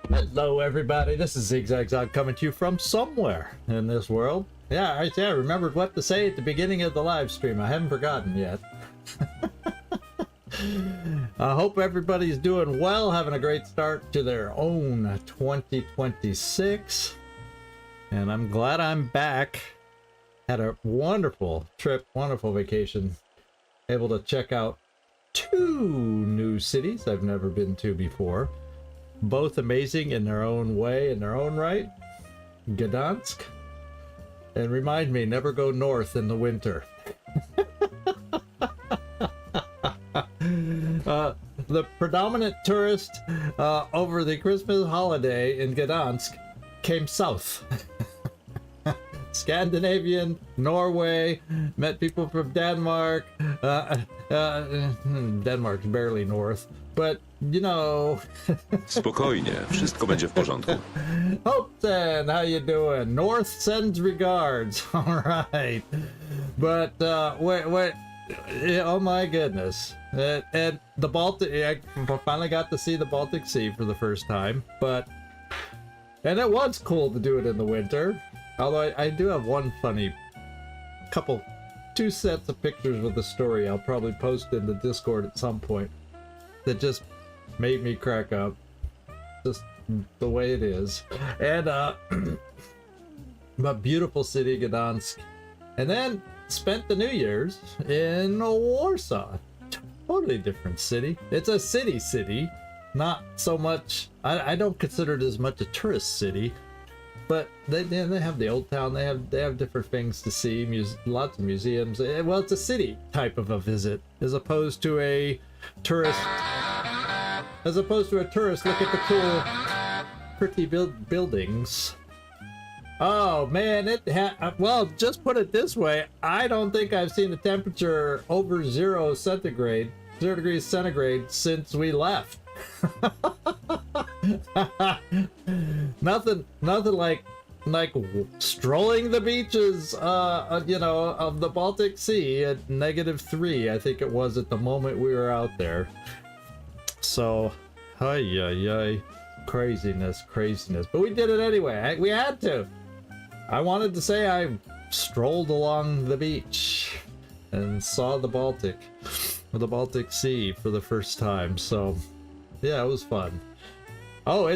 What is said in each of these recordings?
Hello everybody, this is Zigzag coming to you from somewhere in this world. Yeah, I remembered what to say at the beginning of the live stream. I haven't forgotten yet. I hope everybody's doing well, having a great start to their own 2026. And I'm glad I'm back. Had a wonderful trip, wonderful vacation. Able to check out 2 new cities I've never been to before. Both amazing in their own way, in their own right. Gdansk. And remind me, never go north in the winter. The predominant tourist over the Christmas holiday in Gdansk came south. Scandinavian, Norway, met people from Denmark. Denmark's barely north, but you know. Spokojnie, wszystko będzie w porządku. Hopton, how you doing? North sends regards. All right, but wait, oh my goodness. And the Baltic, I finally got to see the Baltic Sea for the first time, and it was cool to do it in the winter. Although I do have one funny two sets of pictures with the story I'll probably post in the Discord at some point that just made me crack up. Just the way it is. And but beautiful city, Gdansk. And then spent the New Year's in Warsaw. Totally different city. It's a city, not so much. I don't consider it as much a tourist city. But they have the old town. They have different things to see. Lots of museums. Well, it's a city type of a visit, as opposed to a tourist. Look at the cool, pretty buildings. Oh man, well, just put it this way. I don't think I've seen the temperature over 0 degrees centigrade since we left. nothing like strolling the beaches of the Baltic Sea at -3, I think it was at the moment we were out there. So craziness, but we did it anyway. We had to. I wanted to say I strolled along the beach and saw the Baltic Sea for the first time. So yeah, it was fun. Oh,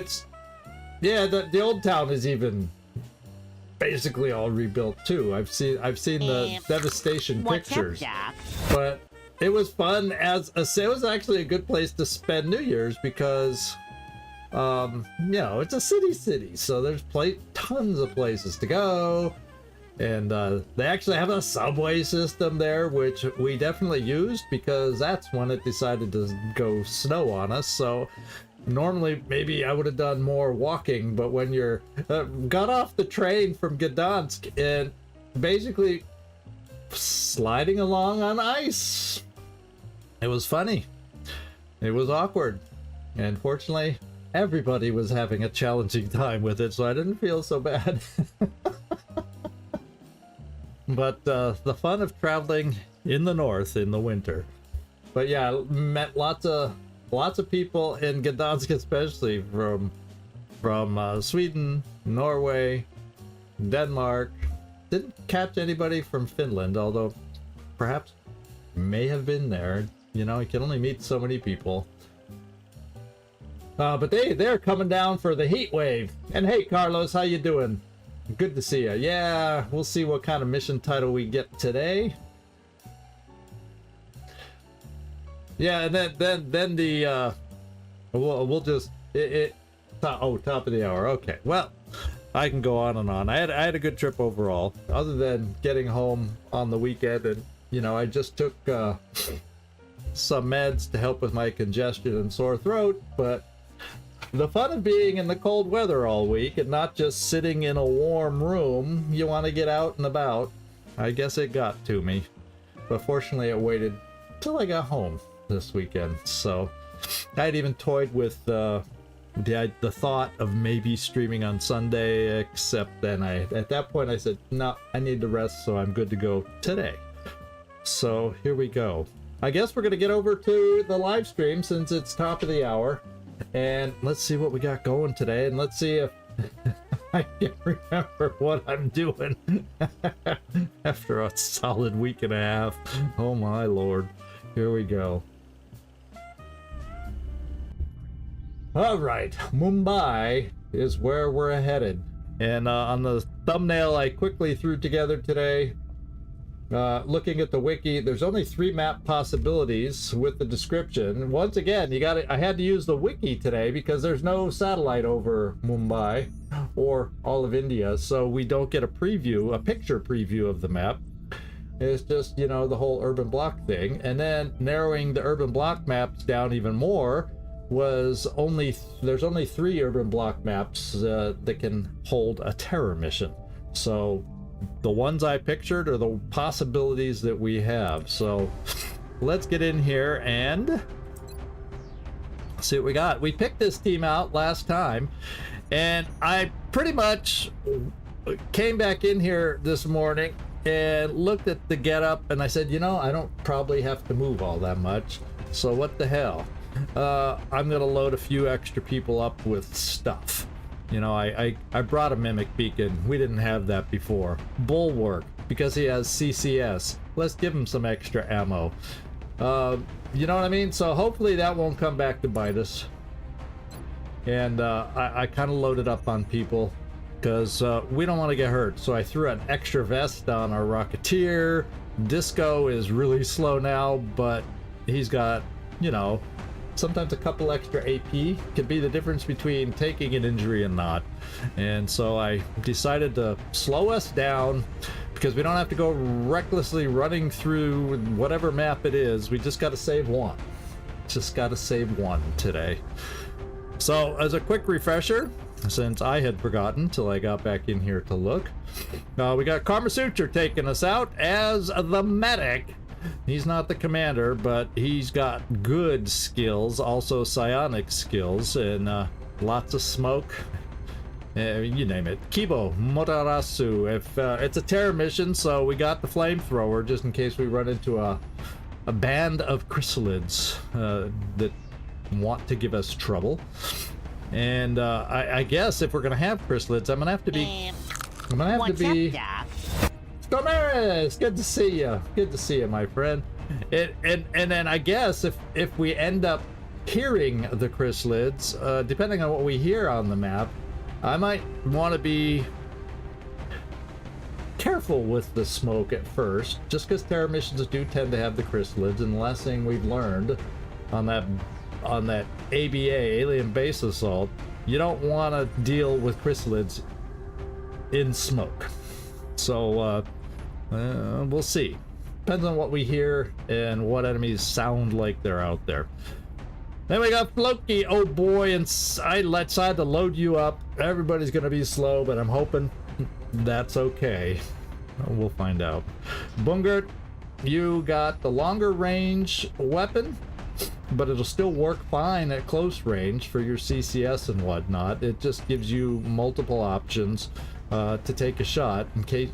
the old town is even basically all rebuilt too. I've seen the devastation pictures. But it was fun it was actually a good place to spend New Year's because it's a city, so there's tons of places to go. And they actually have a subway system there, which we definitely used because that's when it decided to go snow on us. So normally maybe I would have done more walking, but when you're got off the train from Gdansk and basically sliding along on ice, it was funny. It was awkward. And fortunately, everybody was having a challenging time with it, so I didn't feel so bad. But the fun of traveling in the north in the winter. But yeah, met lots of people in Gdansk, especially from Sweden, Norway, Denmark. Didn't catch anybody from Finland, although perhaps may have been there. You know, you can only meet so many people. But they're coming down for the heat wave. And hey, Carlos, how you doing? Good to see you. Yeah, we'll see what kind of mission title we get today. Yeah, and then the we'll just top of the hour. Okay, well, I can go on and on. I had a good trip overall, other than getting home on the weekend, and I just took some meds to help with my congestion and sore throat, but. The fun of being in the cold weather all week and not just sitting in a warm room, you want to get out and about. I guess it got to me. But fortunately, it waited till I got home this weekend. So I'd even toyed with the thought of maybe streaming on Sunday, except then at that point I said, no, I need to rest, so I'm good to go today. So here we go. I guess we're going to get over to the live stream since it's top of the hour. And let's see what we got going today, and let's see if I can remember what I'm doing after a solid week and a half. Oh my lord. Here we go. All right, Mumbai is where we're headed. And on the thumbnail I quickly threw together today, looking at the wiki, there's only 3 map possibilities with the description. Once again, I had to use the wiki today because there's no satellite over Mumbai or all of India, so we don't get a preview, a picture preview of the map. It's just, you know, the whole urban block thing. And then narrowing the urban block maps down even more was there's only 3 urban block maps that can hold a terror mission. So the ones I pictured are the possibilities that we have. So let's get in here and see what we got. We picked this team out last time, and I pretty much came back in here this morning and looked at the getup, and I said, you know, I don't probably have to move all that much, so what the hell. I'm gonna load a few extra people up with stuff. You know, I brought a Mimic Beacon. We didn't have that before. Bulwark, because he has CCS. Let's give him some extra ammo. You know what I mean? So hopefully that won't come back to bite us. And I kind of loaded up on people because we don't want to get hurt. So I threw an extra vest on our Rocketeer. Disco is really slow now, but he's got, you know, sometimes a couple extra AP can be the difference between taking an injury and not. And so I decided to slow us down because we don't have to go recklessly running through whatever map it is. We just got to save one. Just got to save one today. So as a quick refresher, since I had forgotten till I got back in here to look, we got Karma Suture taking us out as the medic. He's not the commander, but he's got good skills, also psionic skills, and lots of smoke. You name it. Kibo Motarasu. If it's a terror mission, so we got the flamethrower just in case we run into a band of chrysalids that want to give us trouble. And I guess if we're gonna have chrysalids, I'm gonna have to be. Gomeres, good to see you. Good to see you, my friend. And then I guess if we end up hearing the chrysalids, depending on what we hear on the map, I might want to be careful with the smoke at first, just because terror missions do tend to have the chrysalids. And the last thing we've learned on that ABA, Alien Base Assault, you don't want to deal with chrysalids in smoke. So we'll see. Depends on what we hear and what enemies sound like they're out there. Then we got Floki, oh boy, and I decided to load you up. Everybody's gonna be slow, but I'm hoping that's okay. We'll find out. Bungert, you got the longer range weapon, but it'll still work fine at close range for your CCS and whatnot. It just gives you multiple options to take a shot in case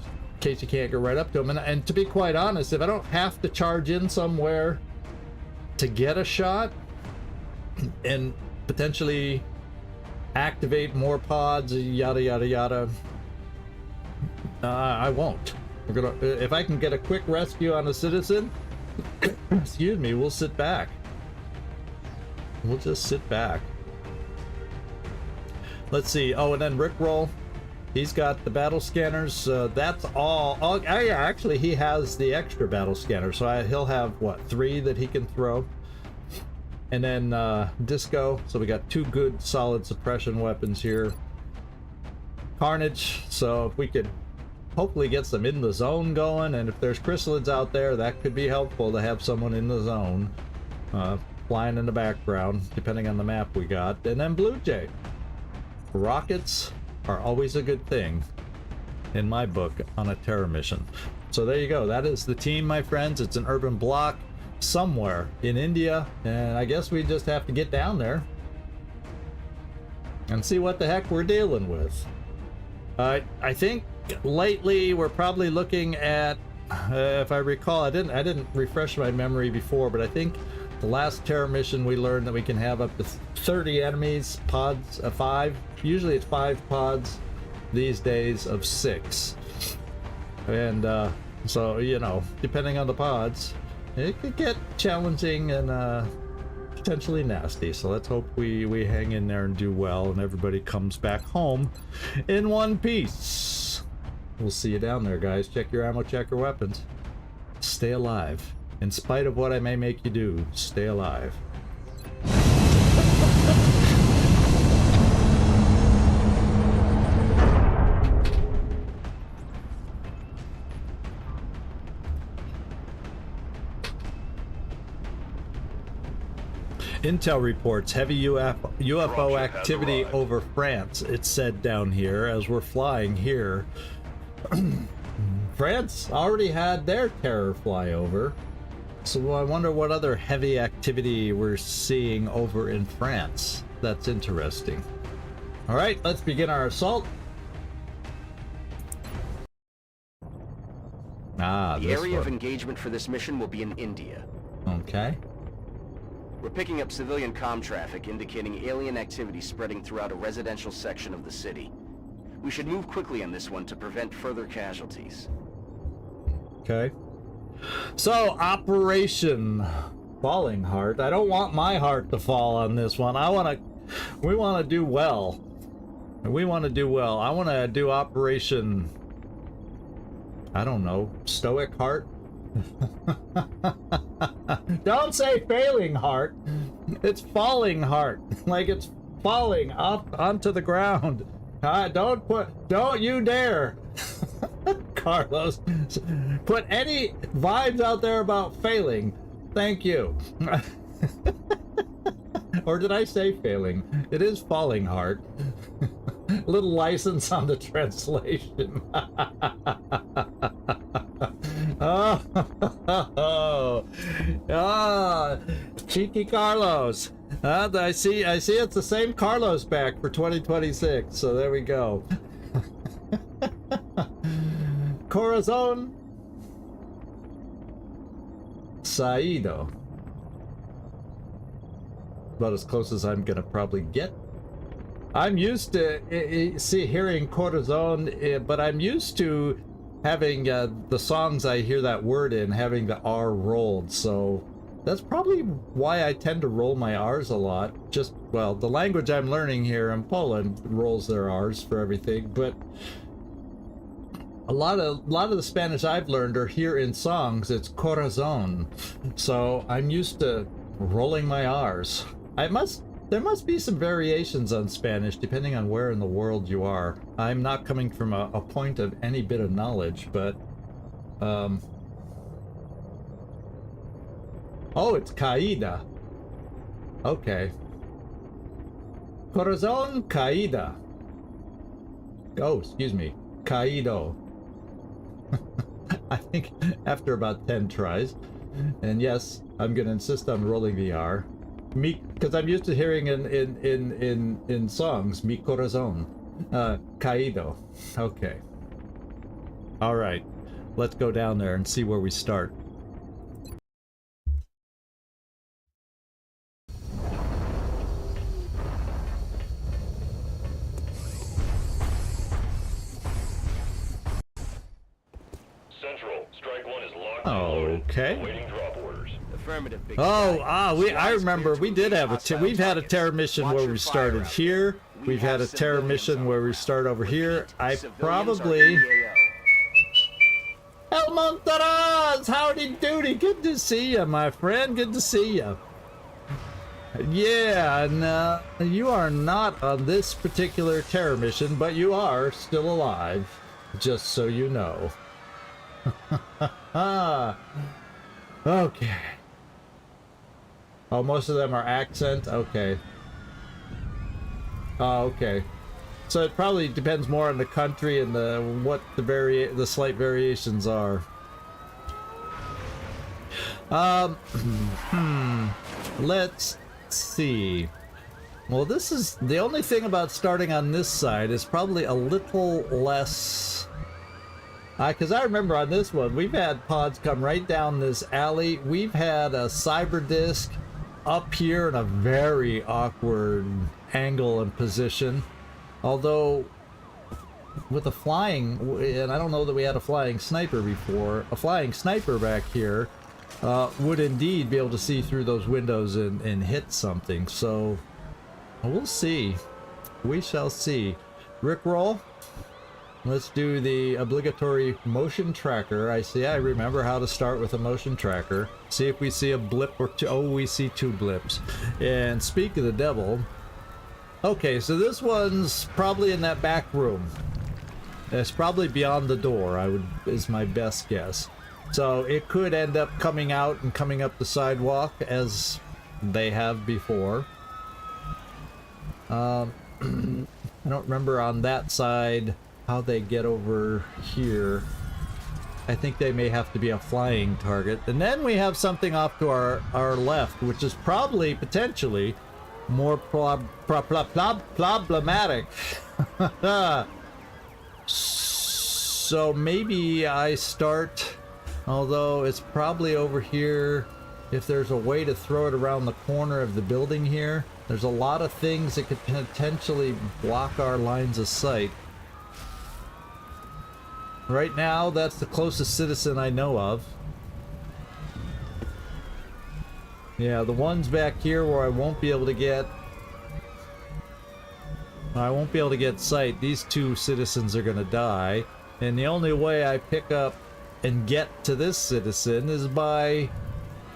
you can't get right up to them. And to be quite honest, if I don't have to charge in somewhere to get a shot and potentially activate more pods, yada yada yada, I won't. If I can get a quick rescue on a citizen, excuse me, we'll sit back. We'll just sit back. Let's see. Oh, and then Rickroll. He's got the battle scanners. That's all. Oh, yeah, actually, he has the extra battle scanner. So he'll have, what, 3 that he can throw? And then Disco. So we got 2 good, solid suppression weapons here. Carnage. So if we could hopefully get some in the zone going. And if there's chrysalids out there, that could be helpful to have someone in the zone. Flying in the background, depending on the map we got. And then Blue Jay. Rockets are always a good thing in my book on a terror mission. So there you go. That is the team, my friends. It's an urban block somewhere in India, and I guess we just have to get down there and see what the heck we're dealing with. I think lately we're probably looking at, if I recall, I didn't refresh my memory before, but I think The last terror mission we learned that we can have up to 30 enemies, pods of 5. Usually it's 5 pods these days of 6. And so, you know, depending on the pods, it could get challenging and potentially nasty. So let's hope we hang in there and do well and everybody comes back home in one piece. We'll see you down there, guys. Check your ammo, check your weapons. Stay alive. In spite of what I may make you do, stay alive. Intel reports heavy UFO activity over France. It's said down here as we're flying here. France already had their terror flyover. So I wonder what other heavy activity we're seeing over in France. That's interesting. All right, let's begin our assault. The area of engagement for this mission will be in India. Okay. We're picking up civilian comm traffic indicating alien activity spreading throughout a residential section of the city. We should move quickly on this one to prevent further casualties. Okay. So, Operation Falling Heart. I don't want my heart to fall on this one. We want to do well. We want to do well. I want to do Operation, I don't know, Stoic Heart? Don't say failing heart. It's falling heart. Like it's falling off onto the ground. Don't you dare. Carlos, put any vibes out there about failing. Thank you. Or did I say failing? It is falling hard. Little license on the translation. Cheeky Carlos. I see it's the same Carlos back for 2026, so there we go. Corazon Saido. About as close as I'm gonna probably get. I'm used to hearing Corazon, but I'm used to having the songs I hear that word in having the R rolled, so that's probably why I tend to roll my R's a lot. Just, well, the language I'm learning here in Poland rolls their R's for everything, but a lot of the Spanish I've learned are here in songs. It's Corazon, so I'm used to rolling my R's. There must be some variations on Spanish depending on where in the world you are. I'm not coming from a point of any bit of knowledge, but oh, it's Caída. Okay. Corazón Caída. Oh, excuse me. Caído. I think after about 10 tries. And yes, I'm gonna insist on rolling the R. Because I'm used to hearing in songs, mi corazón, caído. Okay. All right. Let's go down there and see where we start. Central, strike one is locked. Okay. Awaiting drop orders. Affirmative, Big Oh, Sky. I remember we did have we've had a terror mission where we started here. We've had a terror mission where we start over here. I probably El Montaraz, howdy doody, good to see you, my friend, good to see you. Yeah, no, you are not on this particular terror mission, but you are still alive, just so you know. Okay. Oh, most of them are accent? Okay. Oh, okay. So it probably depends more on the country and what the slight variations are. Let's see. Well, this is the only thing about starting on this side is probably a little less. Because I remember on this one, we've had pods come right down this alley. We've had a cyber disc up here in a very awkward angle and position. Although, with a flying, and I don't know that we had a flying sniper before, a flying sniper back here would indeed be able to see through those windows and hit something. So, we'll see. We shall see. Rickroll. Let's do the obligatory motion tracker. I remember how to start with a motion tracker. See if we see a blip or two. Oh, we see 2 blips. And speak of the devil. Okay, so this one's probably in that back room. It's probably beyond the door, is my best guess. So it could end up coming out and coming up the sidewalk as they have before. I don't remember on that side how they get over here. I think they may have to be a flying target. And then we have something off to our left, which is probably, potentially, more problematic. So maybe I start, although it's probably over here, if there's a way to throw it around the corner of the building here. There's a lot of things that could potentially block our lines of sight. Right now, that's the closest citizen I know of. Yeah, the ones back here where I won't be able to get sight. These 2 citizens are gonna die. And the only way I pick up and get to this citizen is by,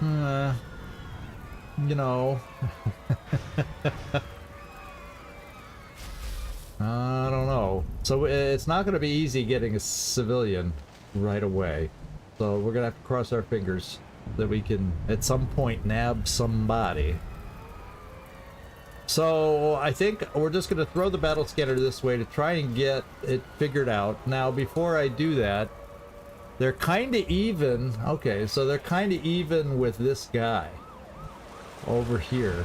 you know, I don't know. So it's not going to be easy getting a civilian right away. So we're going to have to cross our fingers that we can, at some point, nab somebody. So I think we're just going to throw the battle scanner this way to try and get it figured out. Now, before I do that, they're kind of even. Okay, so they're kind of even with this guy over here.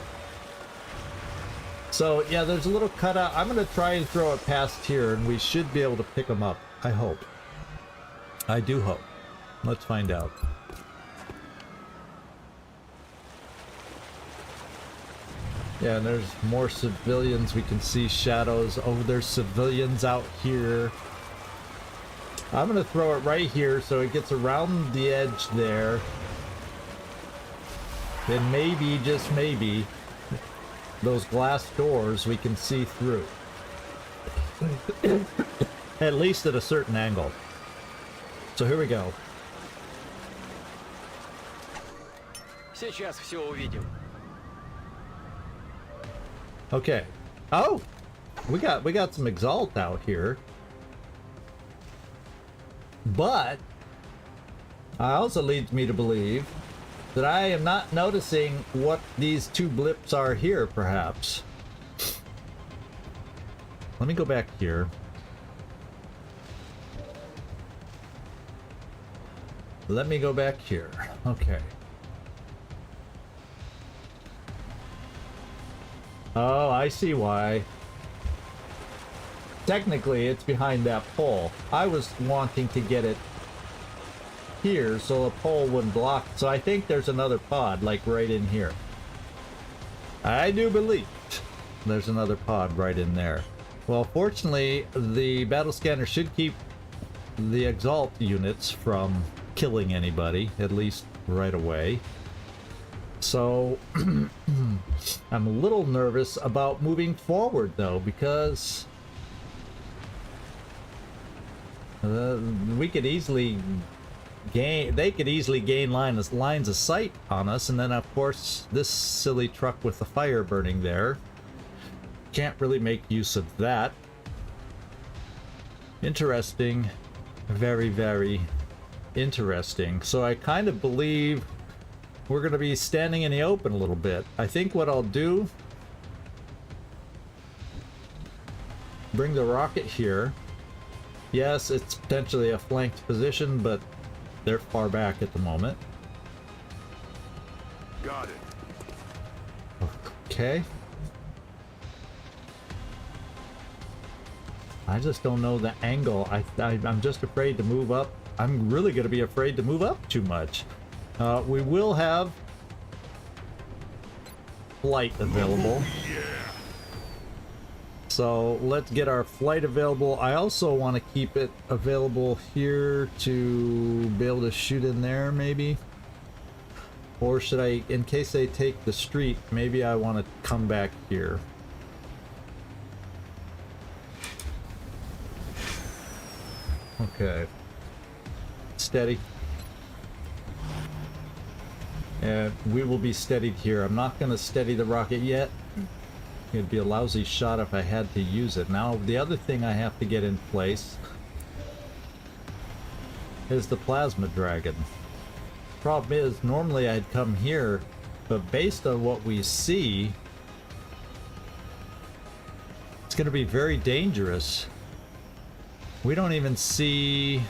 So, yeah, there's a little cutout. I'm going to try and throw it past here, and we should be able to pick them up. I hope. I do hope. Let's find out. Yeah, and there's more civilians. We can see shadows. Oh, there's civilians out here. I'm going to throw it right here so it gets around the edge there. And maybe, just maybe, those glass doors we can see through. At least at a certain angle. So here we go. Сейчас все увидим. Okay. Oh, we got some Exalt out here. But also leads me to believe that I am not noticing what these 2 blips are here, perhaps. Let me go back here. Let me go back here. Okay. Oh, I see why. Technically, it's behind that pole. I was wanting to get it here so the pole wouldn't block. So I think there's another pod, like right in here. I do believe there's another pod right in there. Well, fortunately, the battle scanner should keep the Exalt units from killing anybody, at least right away. So, I'm a little nervous about moving forward, though, because we could easily gain, they could easily gain lines of sight on us, and then, of course, this silly truck with the fire burning there. Can't really make use of that. Interesting. Very, very interesting. So I kind of believe we're going to be standing in the open a little bit. I think what I'll do, bring the rocket here. Yes, it's potentially a flanked position, but they're far back at the moment. Got it. Okay. I just don't know the angle. I'm just afraid to move up. I'm really going to be afraid to move up too much. We will have flight available. So let's get our flight available. I also want to keep it available here to be able to shoot in there, maybe. Or should I, in case they take the street, maybe I want to come back here. Okay. Steady. And we will be steadied here. I'm not going to steady the rocket yet. It'd be a lousy shot if I had to use it. Now, the other thing I have to get in place is the plasma dragon. Problem is, normally I'd come here, but based on what we see, it's going to be very dangerous. We don't even see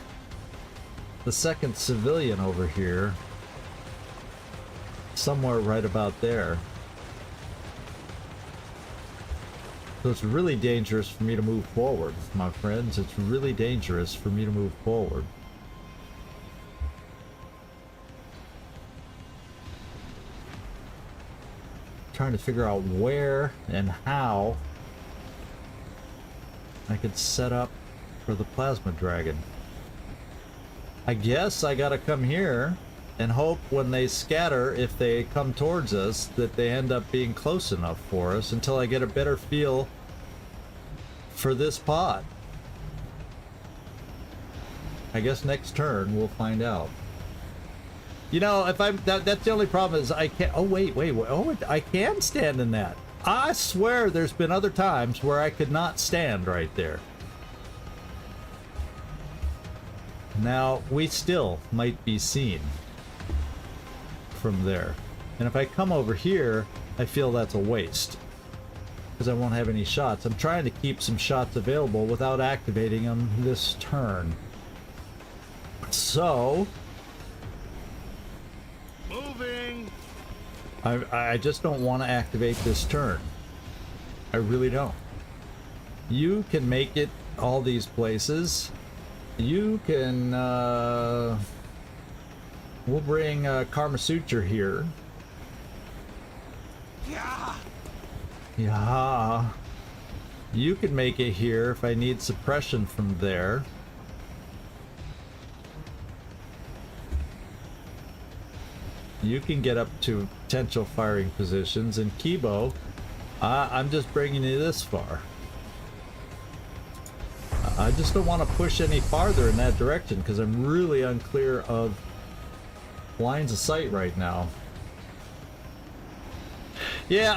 the second civilian over here. Somewhere right about there. So it's really dangerous for me to move forward, my friends. It's really dangerous for me to move forward. Trying to figure out where and how I could set up for the plasma dragon. I guess I gotta come here and hope when they scatter, if they come towards us, that they end up being close enough for us until I get a better feel for this pod. I guess next turn we'll find out. You know, if I'm that's the only problem is I can't. Oh wait, oh, I can stand in that. I swear there's been other times where I could not stand right there. Now we still might be seen from there, and if I come over here, I feel that's a waste because I won't have any shots. I'm trying to keep some shots available without activating them this turn. So Moving. I just don't want to activate this turn. I really don't. You can make it all these places. You can we'll bring Karma Suture here. Yeah. You can make it here if I need suppression from there. You can get up to potential firing positions, and Kibo, I'm just bringing you this far. I just don't want to push any farther in that direction because I'm really unclear of lines of sight right now. Yeah,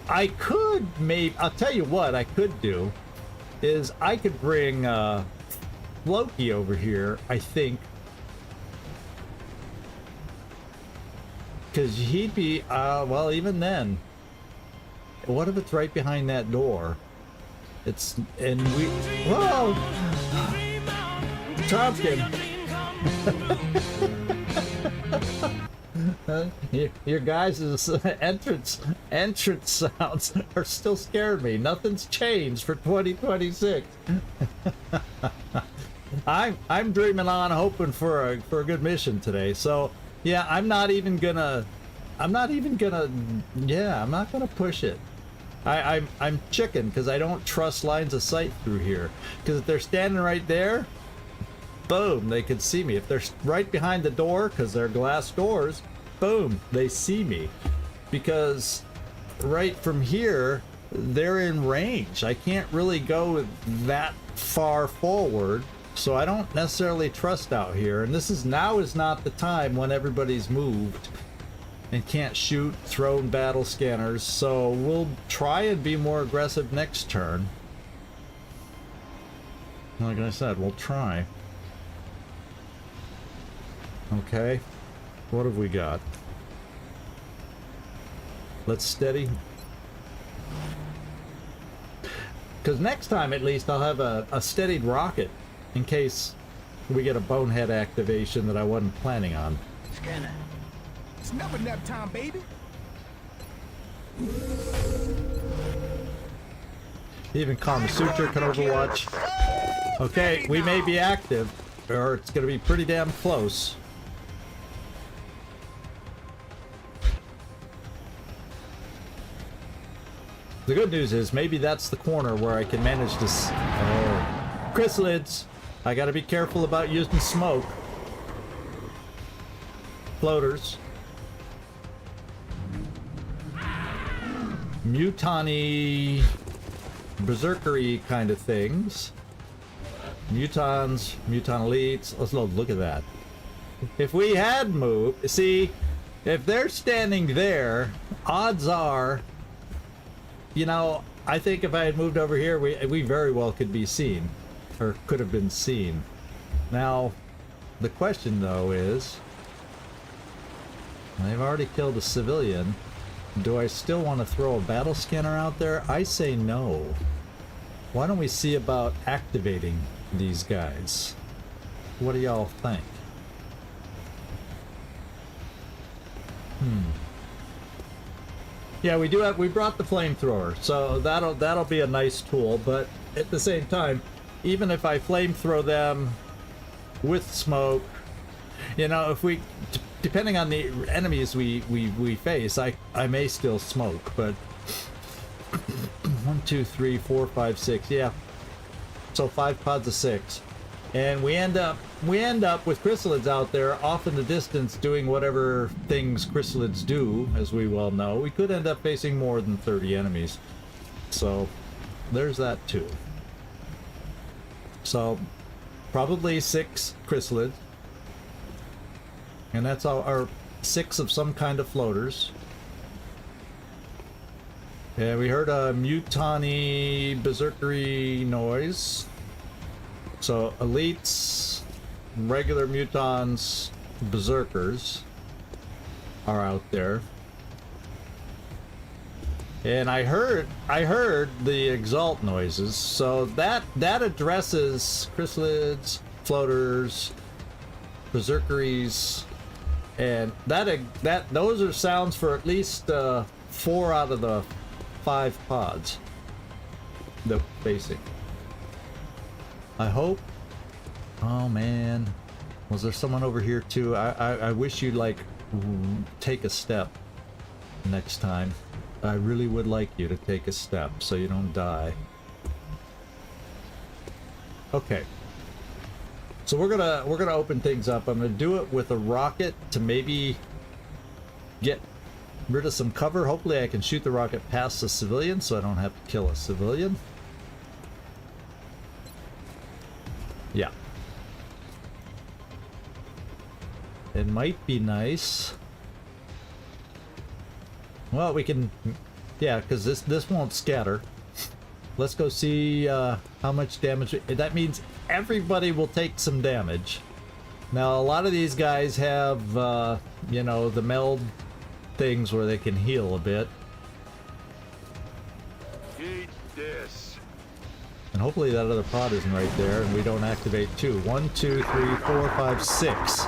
I could maybe, I'll tell you what I could do is I could bring Loki over here, I think, because he'd be well, even then, what if it's right behind that door? It's, and we, whoa, Tompkin. Your guys' entrance sounds are still scaring me. Nothing's changed for 2026. I'm dreaming on, hoping for a good mission today. So yeah, I'm not gonna push it. I'm chicken because I don't trust lines of sight through here. Because if they're standing right there, boom, they can see me. If they're right behind the door, because they're glass doors, boom, they see me. Because right from here, they're in range. I can't really go that far forward, so I don't necessarily trust out here. And now is not the time when everybody's moved and can't shoot thrown battle scanners, so we'll try and be more aggressive next turn. Like I said, we'll try. Okay, what have we got? Let's steady. Because next time at least I'll have a steadied rocket in case we get a bonehead activation that I wasn't planning on. Scanner. It's never nap time, baby. Even Karma Suture can Overwatch. Okay, we may be active, or it's going to be pretty damn close. The good news is maybe that's the corner where I can manage to oh, chrysalids. I gotta be careful about using smoke. Floaters. Muton-y, berserkery kind of things. Mutons, muton elites. Let's look at that. If we had moved, see, if they're standing there, odds are, you know, I think if I had moved over here, we very well could be seen, or could have been seen. Now, the question though is, they've already killed a civilian. Do I still want to throw a battle scanner out there? I say no. Why don't we see about activating these guys? What do y'all think? Yeah, we brought the flamethrower, so that'll be a nice tool, but at the same time, even if I flamethrow them with smoke, you know, if we depending on the enemies we face, I may still smoke, but 1, 2, 3, 4, 5, 6, yeah. So 5 pods of 6. And we end up with chrysalids out there off in the distance doing whatever things chrysalids do, as we well know. We could end up facing more than 30 enemies. So there's that too. So probably 6 chrysalids. And that's our 6 of some kind of floaters. Yeah, we heard a muton-y, berserkery noise. So elites, regular mutons, berserkers are out there. And I heard the exalt noises, so that addresses chrysalids, floaters, berserkeries, and those are sounds for at least 4 out of the 5 pods they're facing. I hope. Oh man, was there someone over here too? I wish you'd like take a step next time. I really would like you to take a step so you don't die. Okay. So we're gonna open things up. I'm gonna do it with a rocket to maybe get rid of some cover. Hopefully I can shoot the rocket past the civilian so I don't have to kill a civilian. Yeah. It might be nice. Well, we can, yeah, because this won't scatter. Let's go see how much damage. That means everybody will take some damage. Now, a lot of these guys have, you know, the meld things where they can heal a bit. Eat this. And hopefully that other pod isn't right there and we don't activate 2. 1, 2, 3, 4, 5, 6.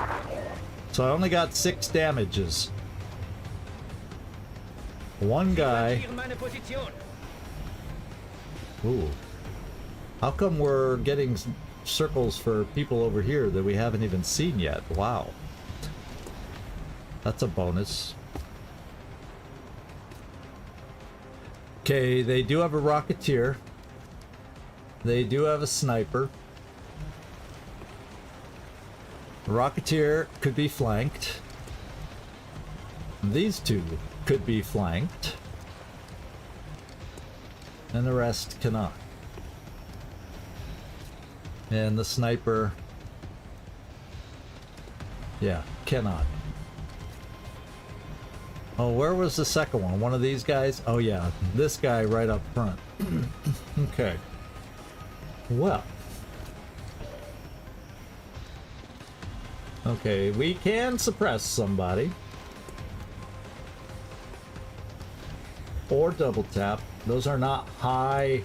So I only got 6 damages. One guy. Ooh. How come we're getting circles for people over here that we haven't even seen yet? Wow. That's a bonus. Okay, they do have a rocketeer. They do have a sniper. The rocketeer could be flanked. These 2 could be flanked. And the rest cannot. And the sniper, yeah, cannot. Oh, where was the second one? One of these guys? Oh yeah, this guy right up front. Okay. Well. Okay, we can suppress somebody. Or double tap. Those are not high,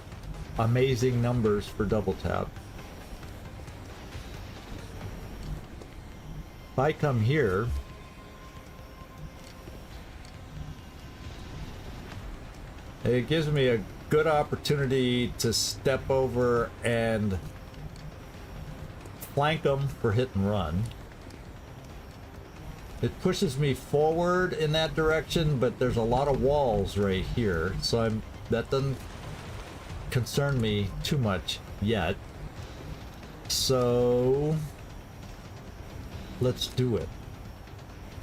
amazing numbers for double tap. If I come here, it gives me a good opportunity to step over and flank them for hit and run. It pushes me forward in that direction, but there's a lot of walls right here, so that doesn't concern me too much yet. So let's do it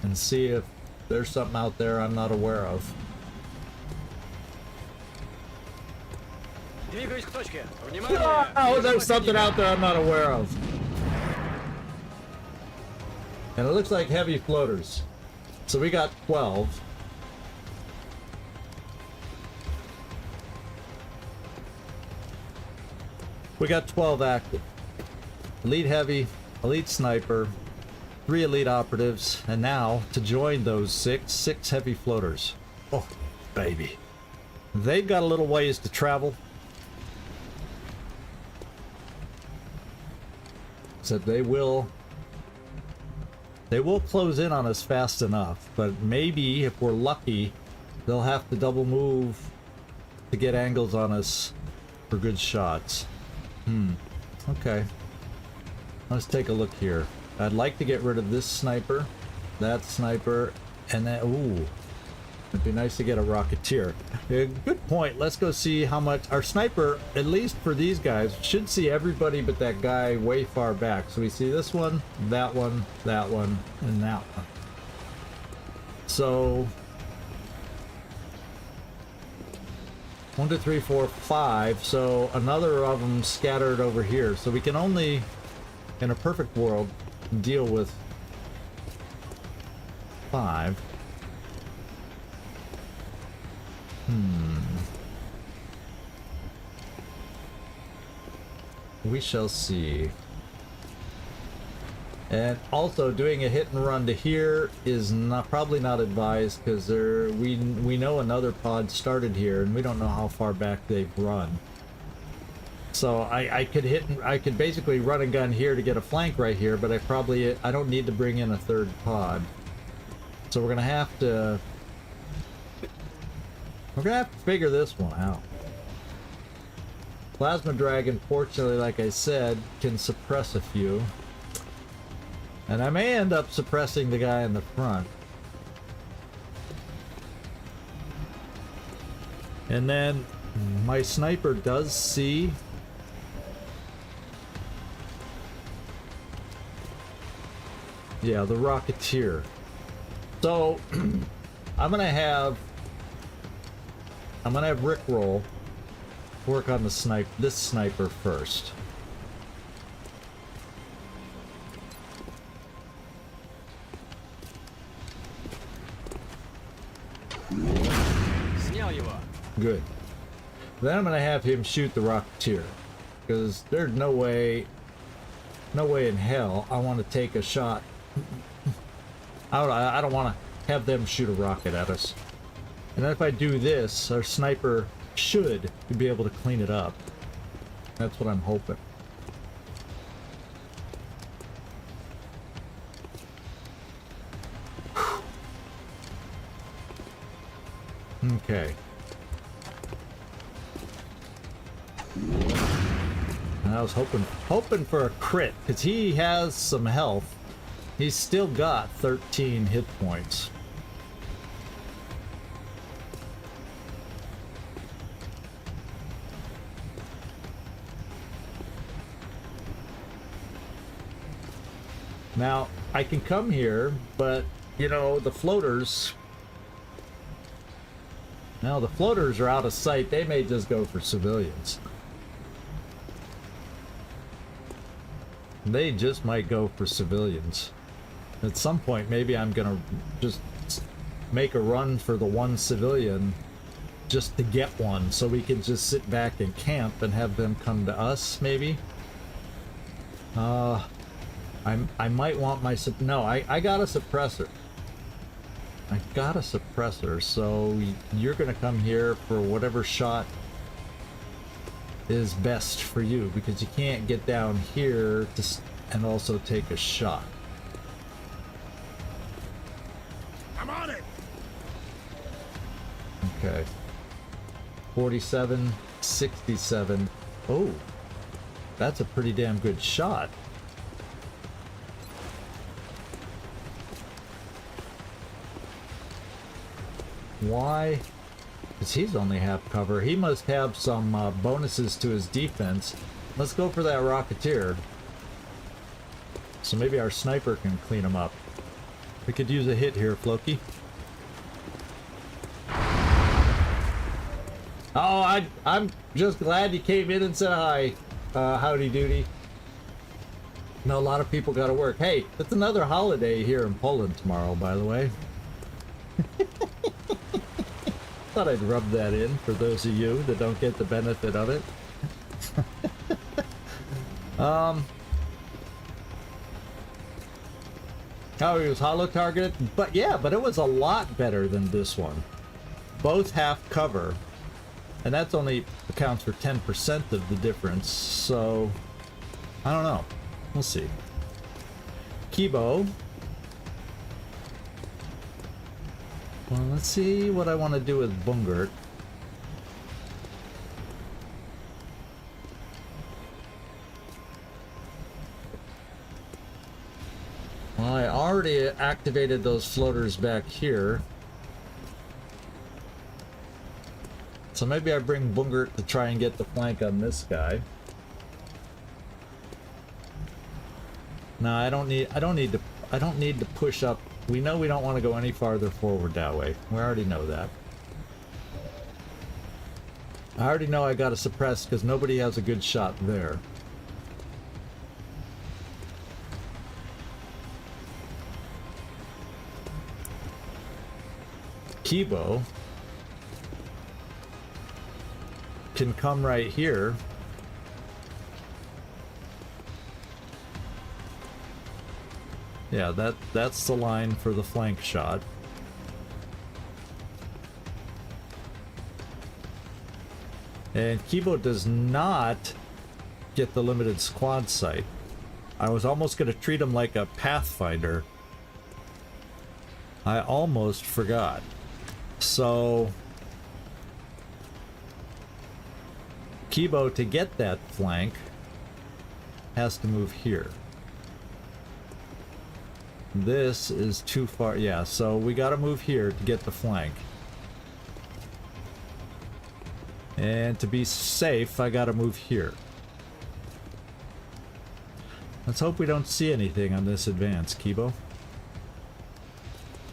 and see if there's something out there I'm not aware of. Двигаюсь к точке. Внимание! Oh, there's something out there I'm not aware of. And it looks like heavy floaters. So we got 12. We got 12 active. Elite heavy, elite sniper, 3 elite operatives, and now to join those 6 heavy floaters. Oh, baby. They've got a little ways to travel. So they will close in on us fast enough, but maybe if we're lucky, they'll have to double move to get angles on us for good shots. Okay. Let's take a look here. I'd like to get rid of this sniper, that sniper, and that. Ooh, it'd be nice to get a rocketeer. Good point. Let's go see how much our sniper, at least for these guys, should see everybody but that guy way far back. So we see this one, and that one, and that one. So 1, 2, 3, 4, 5. So another of them scattered over here. So we can only, in a perfect world, deal with 5. We shall see. And also doing a hit and run to here is probably not advised, because we know another pod started here and we don't know how far back they've run. So I could basically run a gun here to get a flank right here, but I don't need to bring in a third pod. So we're gonna have to figure this one out. Plasma Dragon, fortunately, like I said, can suppress a few. And I may end up suppressing the guy in the front. And then my sniper does see. Yeah, the Rocketeer. So I'm gonna have Rickroll work on this sniper first. Снял его. Good. Then I'm gonna have him shoot the Rocketeer, because there's no way in hell I want to take a shot. I don't want to have them shoot a rocket at us. And then if I do this, our sniper should be able to clean it up. That's what I'm hoping. Okay. And I was hoping for a crit, because he has some health. He's still got 13 hit points. Now, I can come here, but, you know, the floaters... Now, the floaters are out of sight. They may just go for civilians. They just might go for civilians. At some point, maybe I'm gonna just make a run for the one civilian just to get one, so we can just sit back and camp and have them come to us, maybe? I might want my... No, I got a suppressor. I got a suppressor, so you're gonna come here for whatever shot is best for you, because you can't get down here and also take a shot. I'm on it. Okay. 47, 67. Oh, that's a pretty damn good shot. Why Because he's only half cover. He must have some bonuses to his defense. Let's go for that Rocketeer. So maybe our sniper can clean him up. We could use a hit here, Floki. Oh, I'm just glad you came in and said hi. Howdy doody. No, a lot of people got to work. Hey, it's another holiday here in Poland tomorrow, by the way. Thought I'd rub that in for those of you that don't get the benefit of it. Oh, he was hollow targeted, but yeah, but it was a lot better than this one. Both half cover, and that's only accounts for 10% of the difference, so I don't know. We'll see. Kibo. Well, let's see what I want to do with Bungert. Well, I already activated those floaters back here. So maybe I bring Bungert to try and get the flank on this guy. No, I don't need to push up. We know we don't want to go any farther forward that way. We already know that. I already know I got to suppress because nobody has a good shot there. Kibo can come right here. Yeah, that's the line for the flank shot. And Kibo does not get the limited squad sight. I was almost going to treat him like a Pathfinder. I almost forgot. So Kibo, to get that flank, has to move here. This is too far. Yeah, so we gotta move here to get the flank. And to be safe, I gotta move here. Let's hope we don't see anything on this advance, Kibo.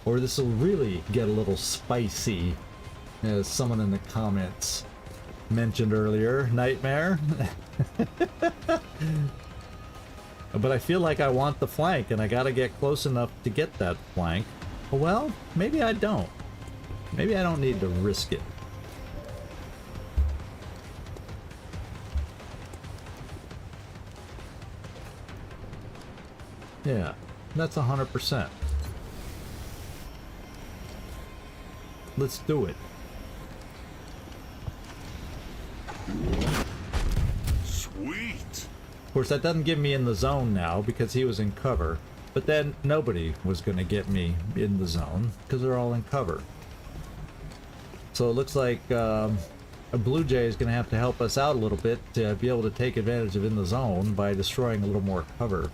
Or this will really get a little spicy, as someone in the comments mentioned earlier. Nightmare. But I feel like I want the flank, and I gotta get close enough to get that flank. Well, maybe I don't. Maybe I don't need to risk it. Yeah, that's 100%. Let's do it. Sweet. Of course, that doesn't get me in the zone now because he was in cover. But then nobody was going to get me in the zone because they're all in cover. So it looks like a Blue Jay is going to have to help us out a little bit to be able to take advantage of in the zone by destroying a little more cover.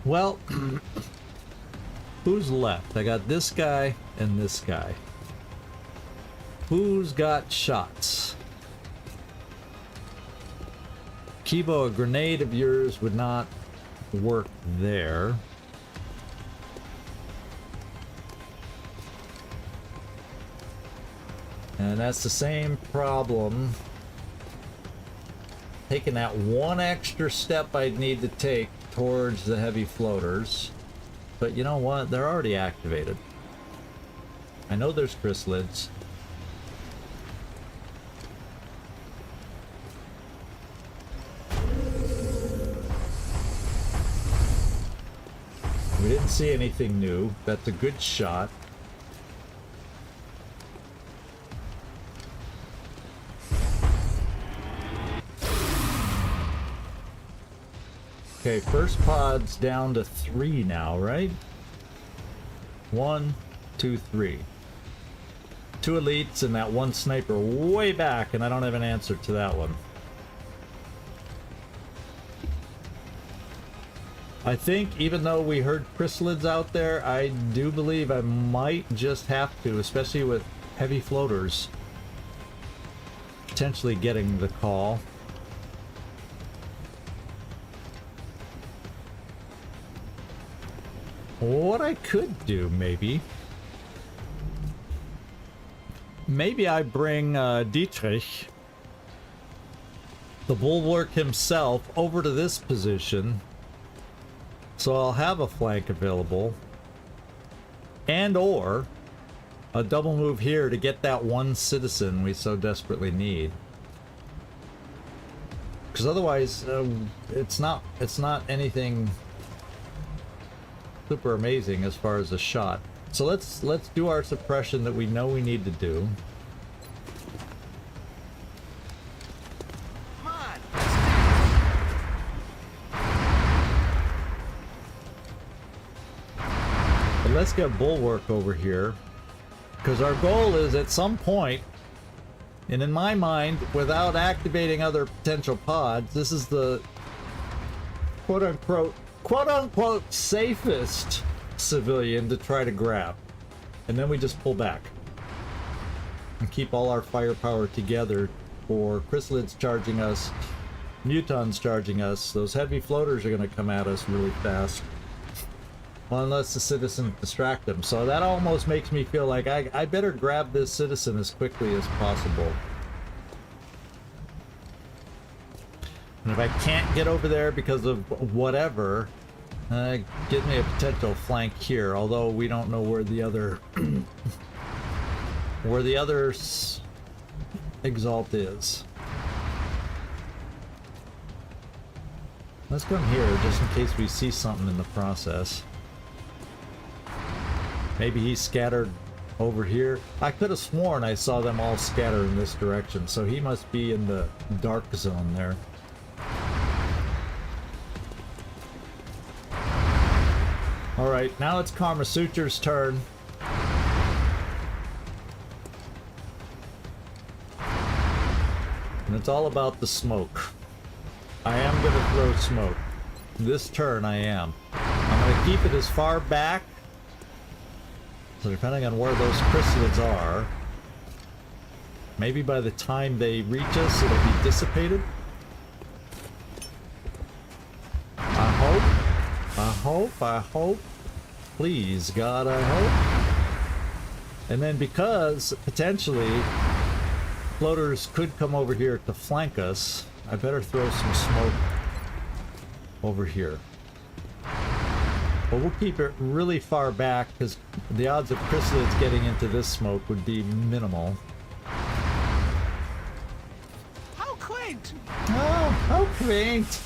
Well, who's left? I got this guy and this guy. Who's got shots? Kibo, a grenade of yours would not work there. And that's the same problem. Taking that one extra step I'd need to take towards the heavy floaters. But you know what? They're already activated. I know there's chrysalids. We didn't see anything new. That's a good shot. Okay, first pod's down to 3 now, right? 1, 2, 3. 2 elites and that one sniper way back, and I don't have an answer to that one. I think even though we heard chrysalids out there, I do believe I might just have to, especially with heavy floaters, potentially getting the call. What I could do, maybe I bring Dietrich, the bulwark himself, over to this position, so I'll have a flank available, and or a double move here to get that one citizen we so desperately need. Because otherwise, it's not anything super amazing as far as a shot. So let's do our suppression that we know we need to do. But let's get bulwark over here, because our goal is at some point, and in my mind, without activating other potential pods, this is the quote-unquote safest civilian to try to grab. And then we just pull back and keep all our firepower together for chrysalids charging us, mutons charging us. Those heavy floaters are going to come at us really fast. Well, unless the citizens distract them. So that almost makes me feel like I better grab this citizen as quickly as possible. And if I can't get over there because of whatever, give me a potential flank here. Although we don't know where the other where the other exalt is. Let's come here just in case we see something in the process. Maybe he's scattered over here. I could have sworn I saw them all scatter in this direction, so he must be in the dark zone there. Alright, now it's Karma Suture's turn. And it's all about the smoke. I am going to throw smoke. This turn I am. I'm going to keep it as far back. So depending on where those chrysalids are, maybe by the time they reach us, it'll be dissipated. I hope. Please, God, I hope. And then because, potentially, floaters could come over here to flank us, I better throw some smoke over here. But we'll keep it really far back, because the odds of chrysalids getting into this smoke would be minimal. How quaint! Oh, how quaint!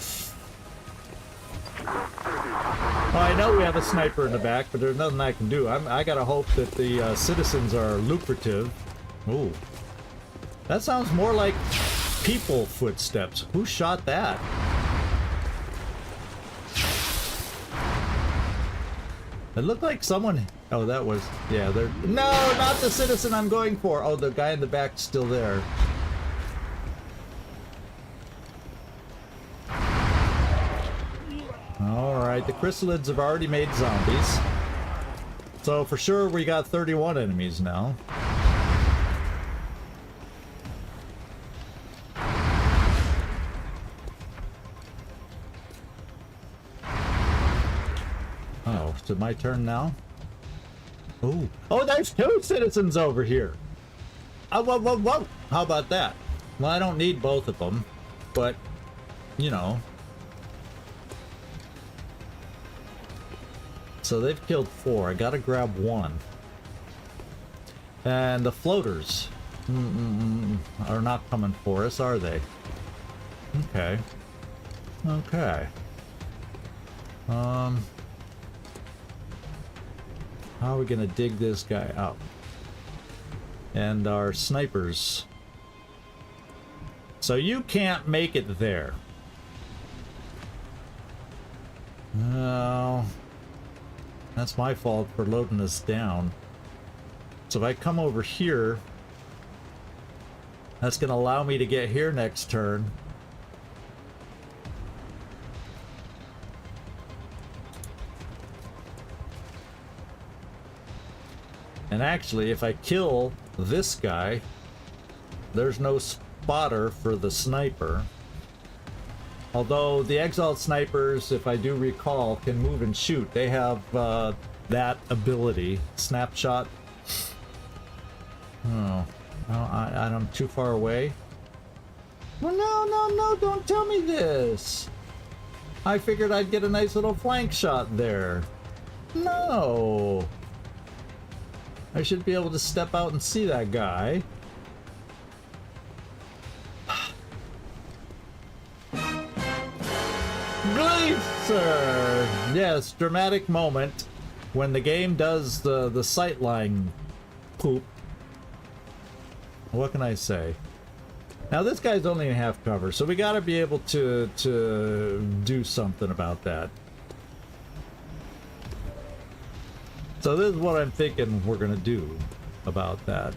Well, I know we have a sniper in the back, but there's nothing I can do. I gotta hope that the citizens are lucrative. Ooh. That sounds more like people footsteps. Who shot that? It looked like someone... Oh, that was... Yeah, they're... No, not the citizen I'm going for! Oh, the guy in the back's still there. Alright, the chrysalids have already made zombies. So for sure we got 31 enemies now. Oh, is it my turn now? Oh, oh, there's 2 citizens over here! Oh, whoa, whoa, whoa! How about that? Well, I don't need both of them, but, you know... So they've killed 4. I gotta grab 1. And the floaters are not coming for us, are they? Okay. Okay. How are we gonna dig this guy out? And our snipers. So you can't make it there. No. That's my fault for loading us down. So if I come over here, that's going to allow me to get here next turn. And actually, if I kill this guy, there's no spotter for the sniper. Although the Exalt snipers, if I do recall, can move and shoot. They have that ability. Snapshot. Oh, I'm too far away. Well, no, don't tell me this. I figured I'd get a nice little flank shot there. No. I should be able to step out and see that guy. Gleaser! Yes, dramatic moment when the game does the sightline poop. What can I say? Now this guy's only in half cover, so we gotta be able to do something about that. So this is what I'm thinking we're gonna do about that.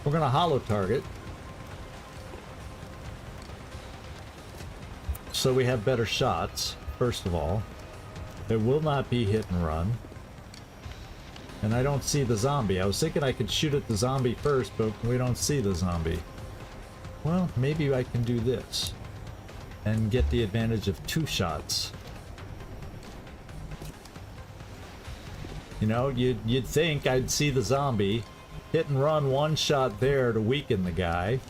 We're gonna hollow target, so we have better shots. First of all, it will not be hit and run. And I don't see the zombie. I was thinking I could shoot at the zombie first, but we don't see the zombie. Well, maybe I can do this and get the advantage of 2 shots. You know, you'd think I'd see the zombie, hit and run 1 shot there to weaken the guy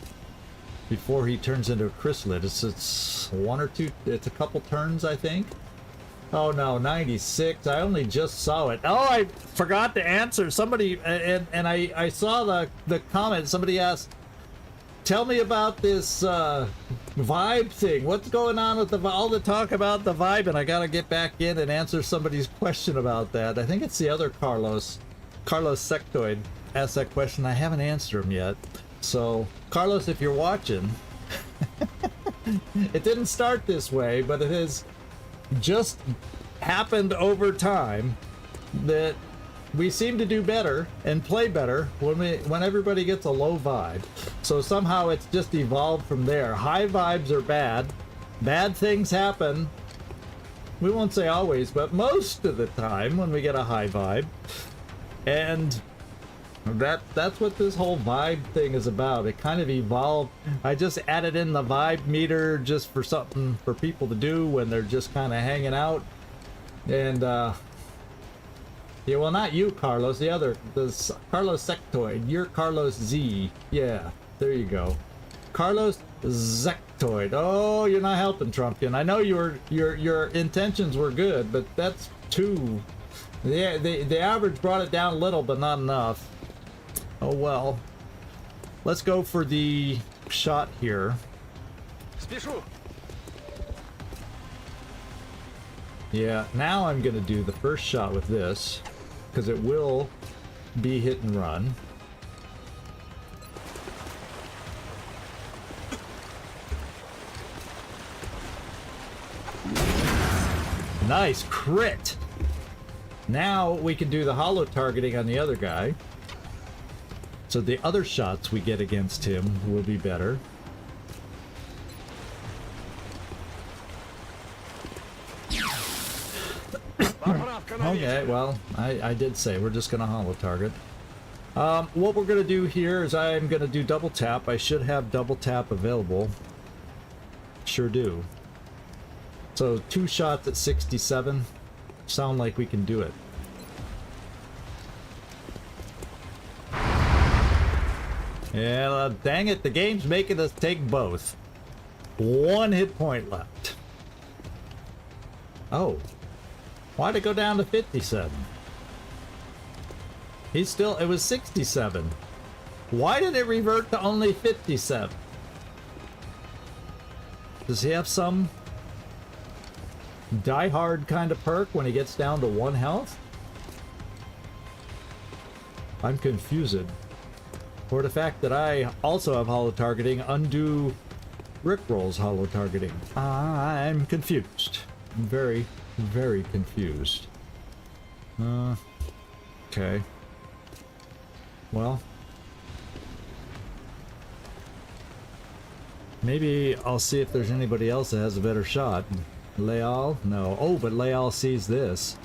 before he turns into a chrysalid. It's 1 or 2, it's a couple turns, I think. Oh no, 96. I only just saw it. Oh, I forgot to answer. Somebody, and I saw the comment. Somebody asked, tell me about this vibe thing. What's going on with all the talk about the vibe? And I gotta get back in and answer somebody's question about that. I think it's the other Carlos Sectoid asked that question. I haven't answered him yet. So, Carlos, if you're watching, it didn't start this way, but it has just happened over time that we seem to do better and play better when everybody gets a low vibe. So somehow it's just evolved from there. High vibes are bad. Bad things happen. We won't say always, but most of the time when we get a high vibe. And that's what this whole vibe thing is about. It kind of evolved. I just added in the vibe meter just for something for people to do when they're just kind of hanging out. And yeah, well, not you, Carlos. The Carlos Sectoid. You're Carlos Z. Yeah, there you go. Carlos Sectoid. Oh, you're not helping, Trumpkin. I know your intentions were good, but that's too. The average brought it down a little, but not enough. Oh well. Let's go for the shot here. Спешу. Yeah, now I'm gonna do the first shot with this, because it will be hit and run. Nice crit! Now we can do the hollow targeting on the other guy. So the other shots we get against him will be better. Okay, well, I did say we're just gonna hollow target. What we're gonna do here is I'm gonna do double tap. I should have double tap available. Sure do. So 2 shots at 67. Sound like we can do it. Yeah, dang it, the game's making us take both. 1 hit point left. Oh. Why'd it go down to 57? It was 67. Why did it revert to only 57? Does he have some die-hard kind of perk when he gets down to 1 health? I'm confused. Or the fact that I also have hollow targeting, undo Rickroll's hollow targeting. I'm confused. I'm very, very confused. Okay. Well. Maybe I'll see if there's anybody else that has a better shot. Leal? No. Oh, but Leal sees this.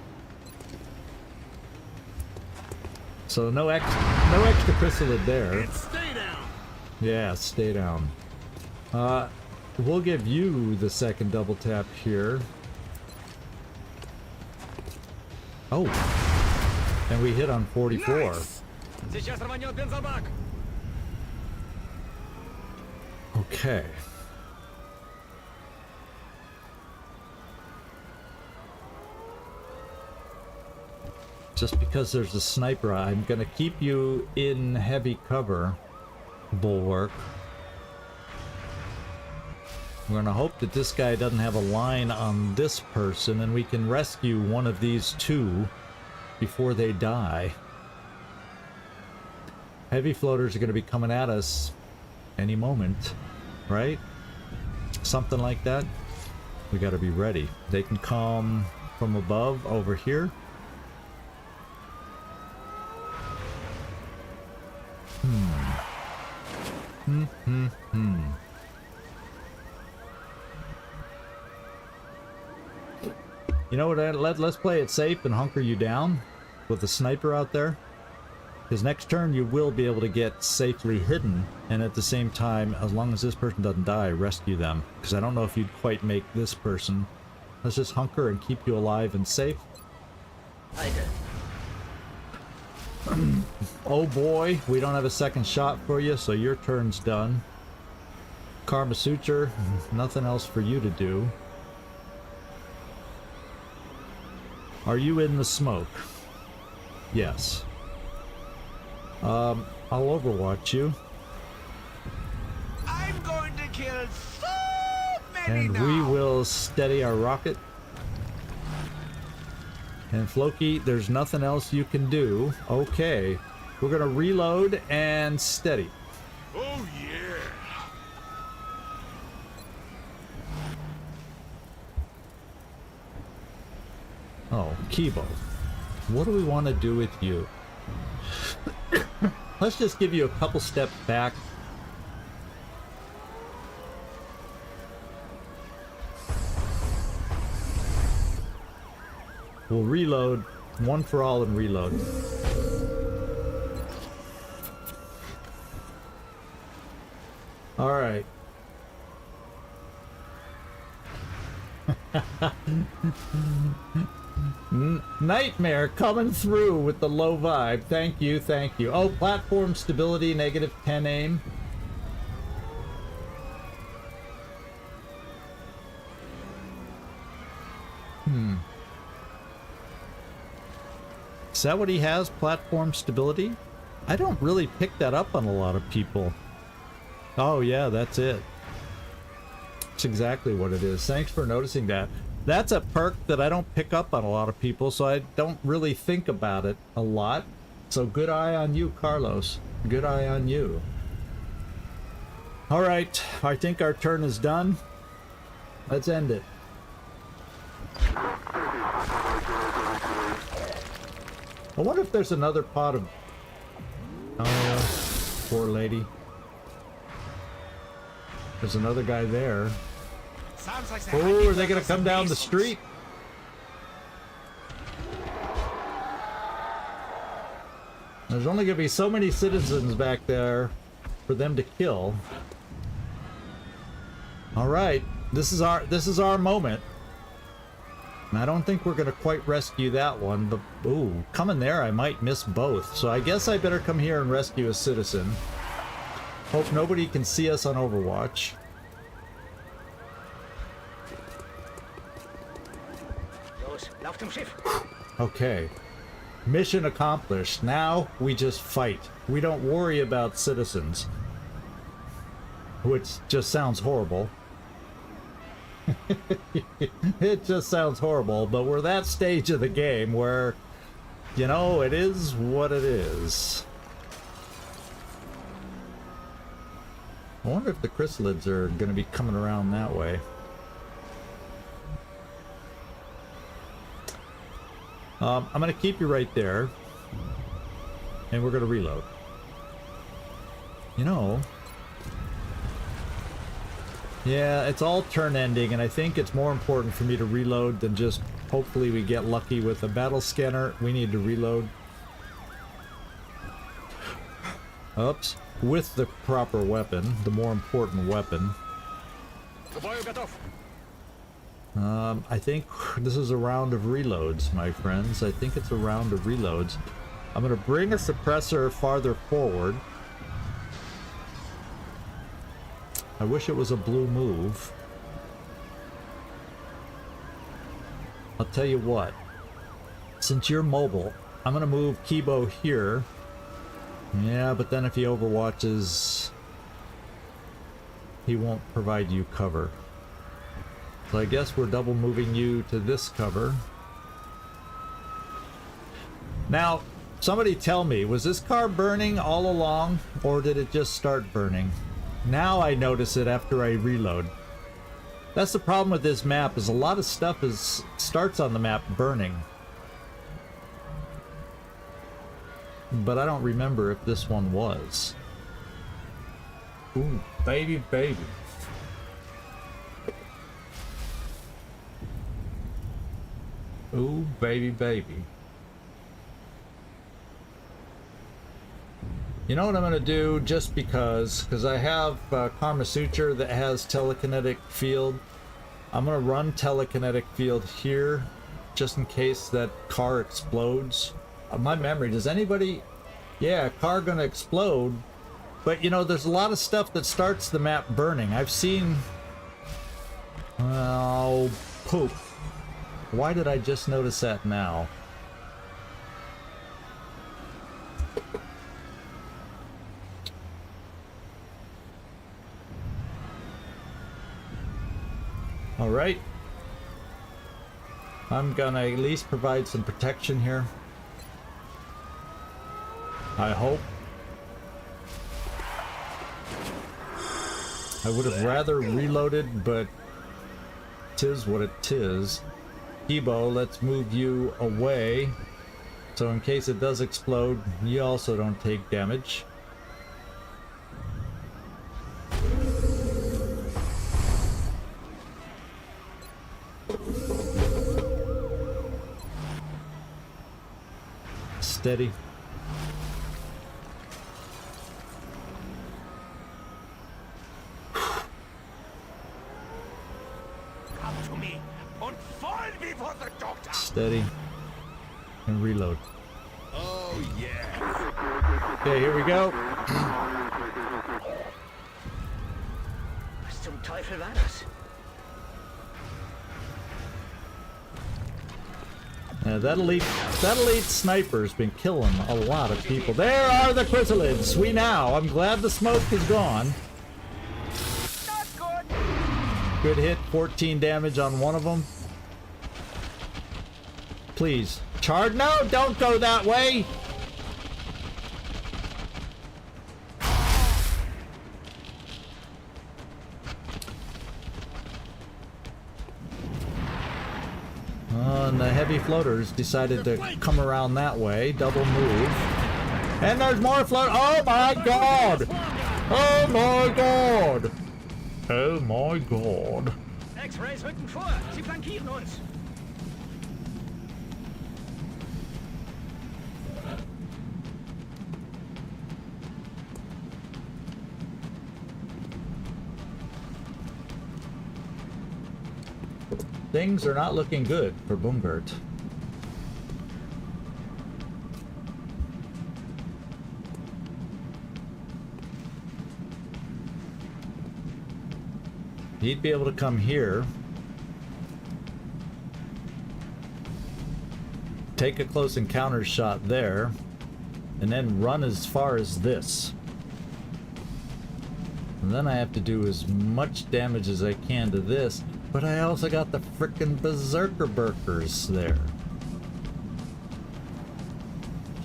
So no extra chrysalid there. And stay down. Yeah, stay down. We'll give you the second double tap here. Oh. And we hit on 44. Nice. Сейчас рванет бензобак. Okay. Just because there's a sniper, I'm gonna keep you in heavy cover, Bulwark. We're gonna hope that this guy doesn't have a line on this person and we can rescue one of these two before they die. Heavy floaters are gonna be coming at us any moment, right? Something like that. We gotta be ready. They can come from above over here. You know what, let's play it safe and hunker you down with the sniper out there. Because next turn you will be able to get safely hidden, and at the same time, as long as this person doesn't die, rescue them. Because I don't know if you'd quite make this person. Let's just hunker and keep you alive and safe. Oh boy, we don't have a second shot for you, so your turn's done. Karma Suture, nothing else for you to do. Are you in the smoke? Yes. I'll Overwatch you. I'm going to kill so many And now. we will steady our rocket. And Floki, there's nothing else you can do. Okay. We're gonna reload and steady. Oh yeah. Oh, Kibo. What do we want to do with you? Let's just give you a couple steps back. We'll reload. One for all and reload. Alright. Nightmare coming through with the low vibe. Thank you, thank you. Oh, platform stability, -10 aim. Is that what he has? Platform stability? I don't really pick that up on a lot of people. Oh yeah, that's it. That's exactly what it is. Thanks for noticing that. That's a perk that I don't pick up on a lot of people, so I don't really think about it a lot. So good eye on you, Carlos. Good eye on you. Alright, I think our turn is done. Let's end it. I wonder if there's another pot of... Oh, poor lady. There's another guy there. Sounds like Oh, are they gonna come down the street? There's only gonna be so many citizens back there for them to kill. All right, this is our moment. And I don't think we're gonna quite rescue that one. But ooh, coming there, I might miss both. So I guess I better come here and rescue a citizen. Hope nobody can see us on Overwatch. Los, lauf zum Schiff. Okay. Mission accomplished. Now we just fight. We don't worry about citizens. Which just sounds horrible. It just sounds horrible, but we're that stage of the game where, you know, it is what it is. I wonder if the chrysalids are going to be coming around that way. I'm going to keep you right there. And we're going to reload. You know, Yeah, it's all turn ending, and I think it's more important for me to reload than just hopefully we get lucky with a battle scanner. We need to reload. Oops. With the proper weapon, the more important weapon. I think this is a round of reloads, my friends. I think it's a round of reloads. I'm gonna bring a suppressor farther forward. I wish it was a blue move. I'll tell you what. Since you're mobile, I'm gonna move Kibo here. Yeah, but then if he overwatches, he won't provide you cover. So I guess we're double moving you to this cover. Now, somebody tell me, was this car burning all along, or did it just start burning? Now I notice it after I reload. That's the problem with this map, is a lot of stuff starts on the map burning. But I don't remember if this one was. Ooh, baby, baby. Ooh, baby, baby. You know what I'm gonna do, just because I have Karma Suture that has telekinetic field. I'm gonna run telekinetic field here, just in case that car explodes. My memory, does anybody... Yeah, car gonna explode. But you know, there's a lot of stuff that starts the map burning. I've seen... Oh, poop. Why did I just notice that now? All right. I'm gonna at least provide some protection here. I hope. I would have rather reloaded, but tis what it tis. Kibo, let's move you away, so in case it does explode, you also don't take damage. Steady. Come to me and fall before the doctor. Steady. And reload. Oh, yeah. Okay, here we go. Was zum Teufel war das? Yeah, that elite sniper's been killing a lot of people. There are the chrysalids. I'm glad the smoke is gone. Not good. Good hit, 14 damage on one of them. Please, charge. No, don't go that way. And the heavy floaters decided to come around that way, double move. And there's more float. Oh my god! Oh my god! Oh my god! X-Rays rücken vor. Sie flankieren uns. Things are not looking good for Bungert. He'd be able to come here, take a close encounter shot there, and then run as far as this. And then I have to do as much damage as I can to this. But I also got the frickin' Berserker Burkers there.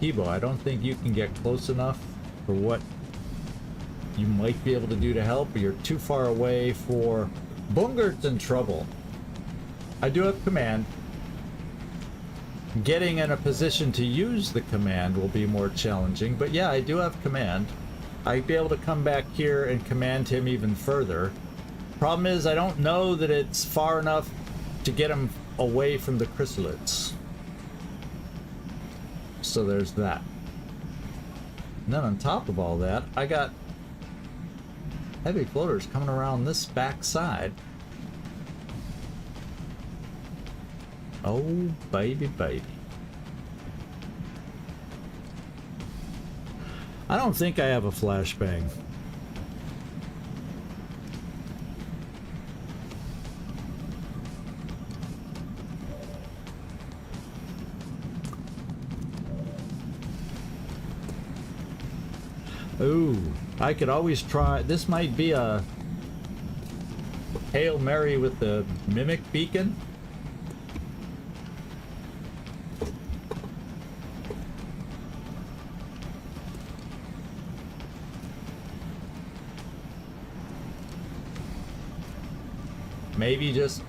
Kibo, I don't think you can get close enough for what you might be able to do to help, but you're too far away for... Bungert's in trouble. I do have command. Getting in a position to use the command will be more challenging, but yeah, I do have command. I'd be able to come back here and command him even further. Problem is, I don't know that it's far enough to get him away from the chrysalids. So there's that. And then on top of all that, I got heavy floaters coming around this back side. Oh, baby, baby. I don't think I have a flashbang. Ooh, I could always try. This might be a Hail Mary with the Mimic Beacon.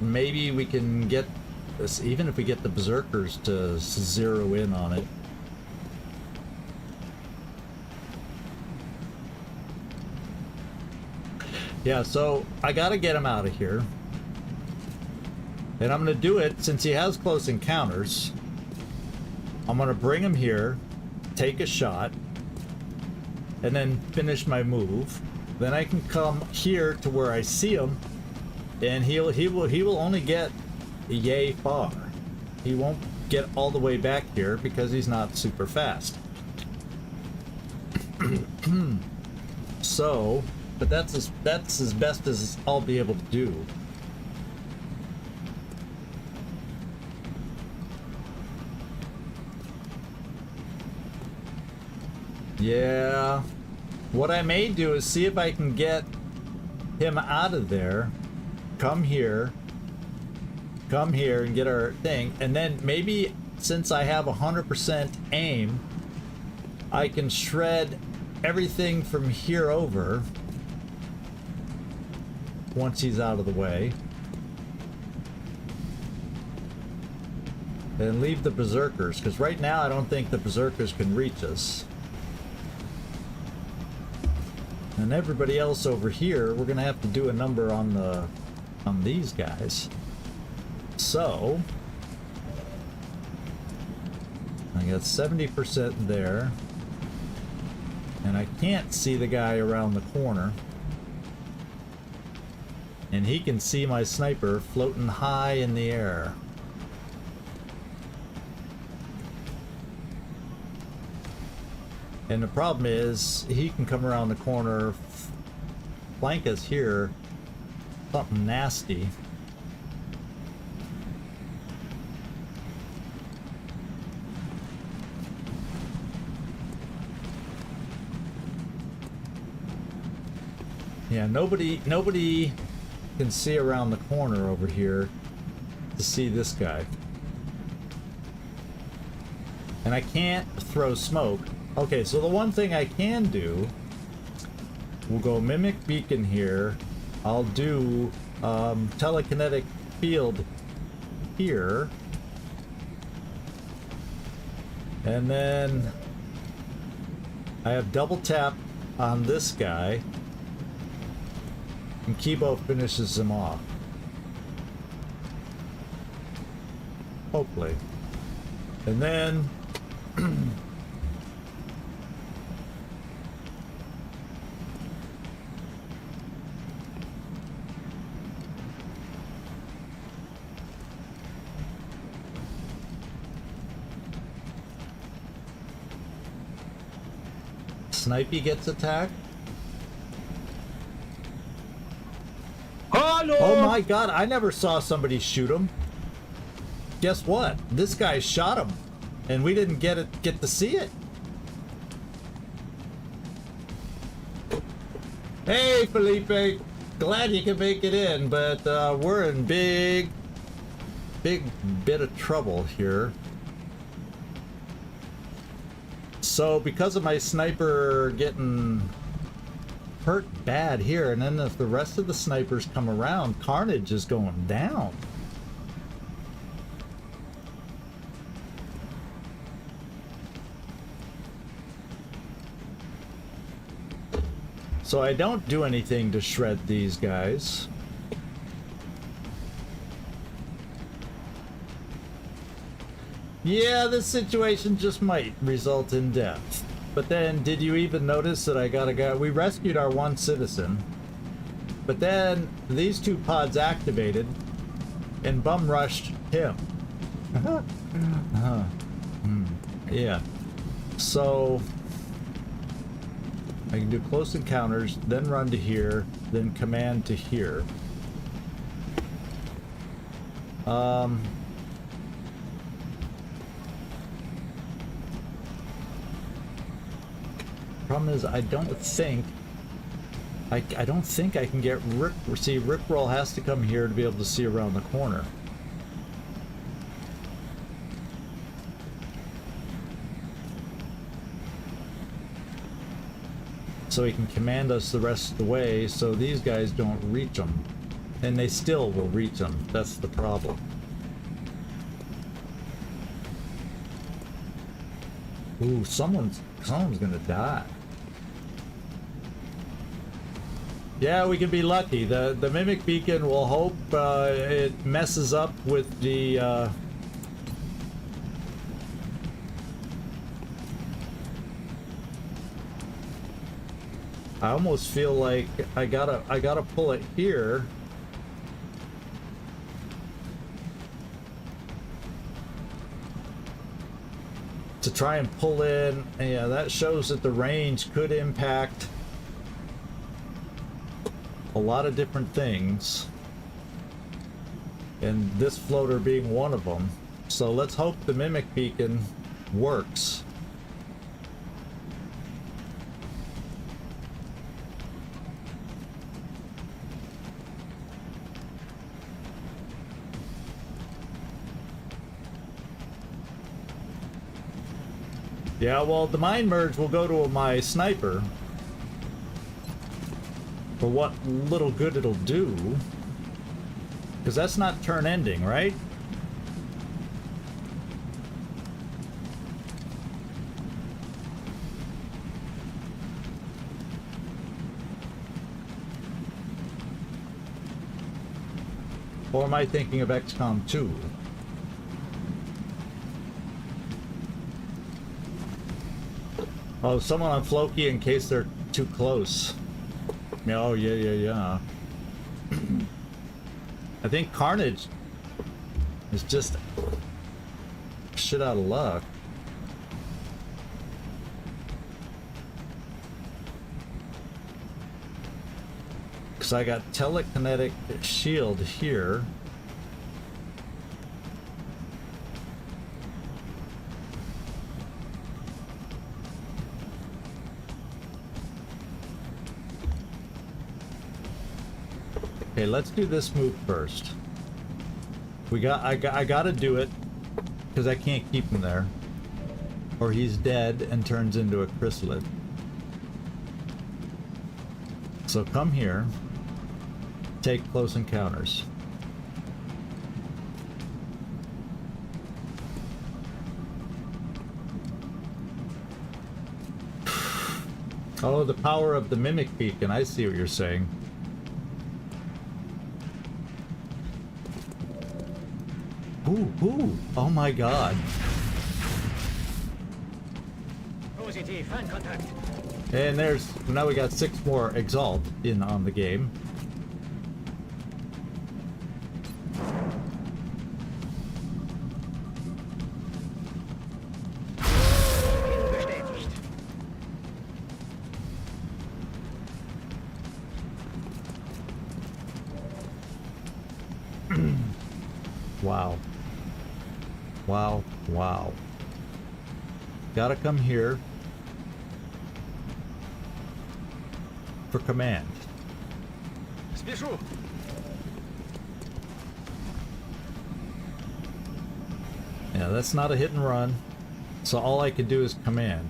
Maybe we can get this, even if we get the berserkers to zero in on it. Yeah, so I gotta get him out of here. And I'm gonna do it since he has close encounters. I'm gonna bring him here, take a shot, and then finish my move. Then I can come here to where I see him, and he will only get yay far. He won't get all the way back here because he's not super fast. So, but that's as best as I'll be able to do. Yeah. What I may do is see if I can get him out of there. Come here and get our thing, and then maybe since I have 100% aim, I can shred everything from here over once he's out of the way, and leave the berserkers, because right now I don't think the berserkers can reach us. And everybody else over here, we're gonna have to do a number on these guys. So I got 70% there, and I can't see the guy around the corner, and he can see my sniper floating high in the air. And the problem is he can come around the corner, flank us here, something nasty. Yeah, nobody can see around the corner over here to see this guy. And I can't throw smoke. Okay, so the one thing I can do, we'll go Mimic Beacon here. I'll do telekinetic field here. And then I have double tap on this guy. And Kibo finishes him off. Hopefully. And then Snipey gets attacked. Hallo! Oh my god, I never saw somebody shoot him. Guess what? This guy shot him, and we didn't get to see it. Hey Felipe, glad you can make it in, but we're in big bit of trouble here. So because of my sniper getting hurt bad here, and then if the rest of the snipers come around, carnage is going down. So I don't do anything to shred these guys. Yeah, this situation just might result in death. But then, did you even notice that I got a guy? We rescued our one citizen. But then, these two pods activated and bum rushed him. Yeah. So, I can do close encounters, then run to here, then command to here. Problem is, I don't think I can get Rick. See, Rickroll has to come here to be able to see around the corner. So he can command us the rest of the way, so these guys don't reach them. And they still will reach them. That's the problem. Ooh, someone's gonna die. Yeah, we can be lucky. The Mimic Beacon will hope it messes up with the I almost feel like I gotta pull it here. To try and pull in. Yeah, that shows that the range could impact a lot of different things, and this floater being one of them. So let's hope the Mimic Beacon works. Yeah, well, the mind merge will go to my sniper. For what little good it'll do. Because that's not turn ending, right? Or am I thinking of XCom 2? Oh, someone on Floki in case they're too close. Oh, yeah. I think Carnage is just shit out of luck. Because I got telekinetic shield here. Okay, let's do this move first. I gotta do it because I can't keep him there, or he's dead and turns into a chrysalid. So come here, take close encounters. Oh, the power of the Mimic Beacon. I see what you're saying. Ooh, oh my god. Positive, fan contact. And now we got 6 more Exalt in on the game. Bestätigt. Wow. Wow. Gotta come here for command. Спешу. Yeah, that's not a hit and run. So all I could do is command.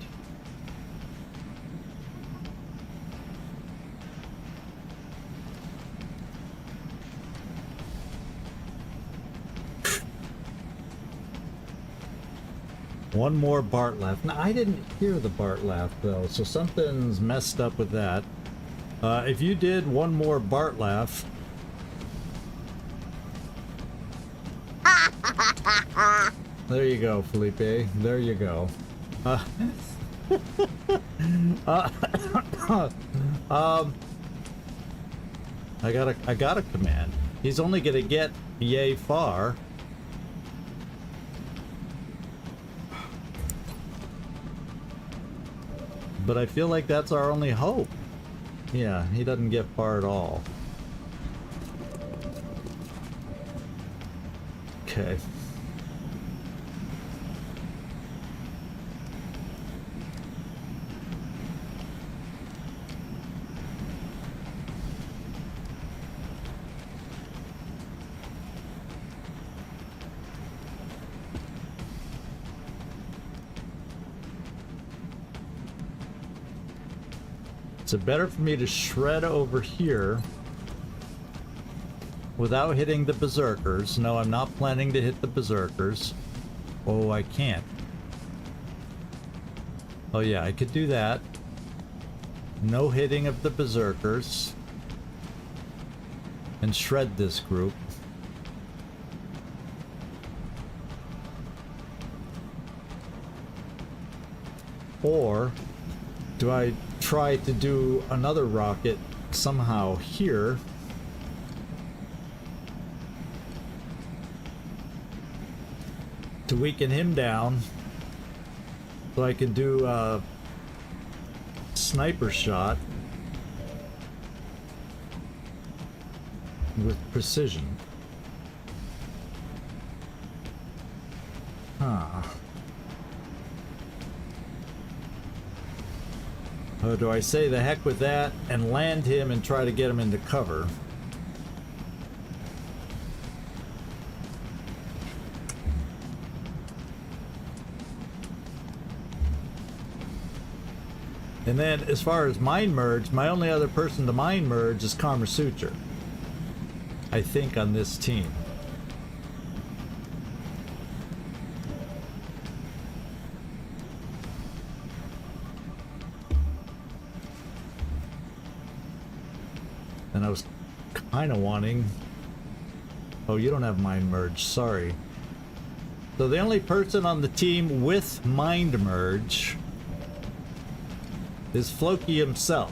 One more Bart laugh. Now, I didn't hear the Bart laugh, though, so something's messed up with that. If you did one more Bart laugh... There you go, Felipe. There you go. I got a command. He's only gonna get yay far. But I feel like that's our only hope. Yeah, he doesn't get far at all. Okay. So better for me to shred over here without hitting the berserkers. No, I'm not planning to hit the berserkers. Oh, I can't. Oh yeah, I could do that. No hitting of the berserkers. And shred this group. Or do I try to do another rocket somehow here? To weaken him down. So I can do a sniper shot with precision. Huh. Or do I say the heck with that and land him and try to get him into cover? And then as far as mind merge, my only other person to mind merge is Karma Suture, I think, on this team. And I was kind of wanting... Oh, you don't have mind merge, sorry. So the only person on the team with mind merge is Floki himself.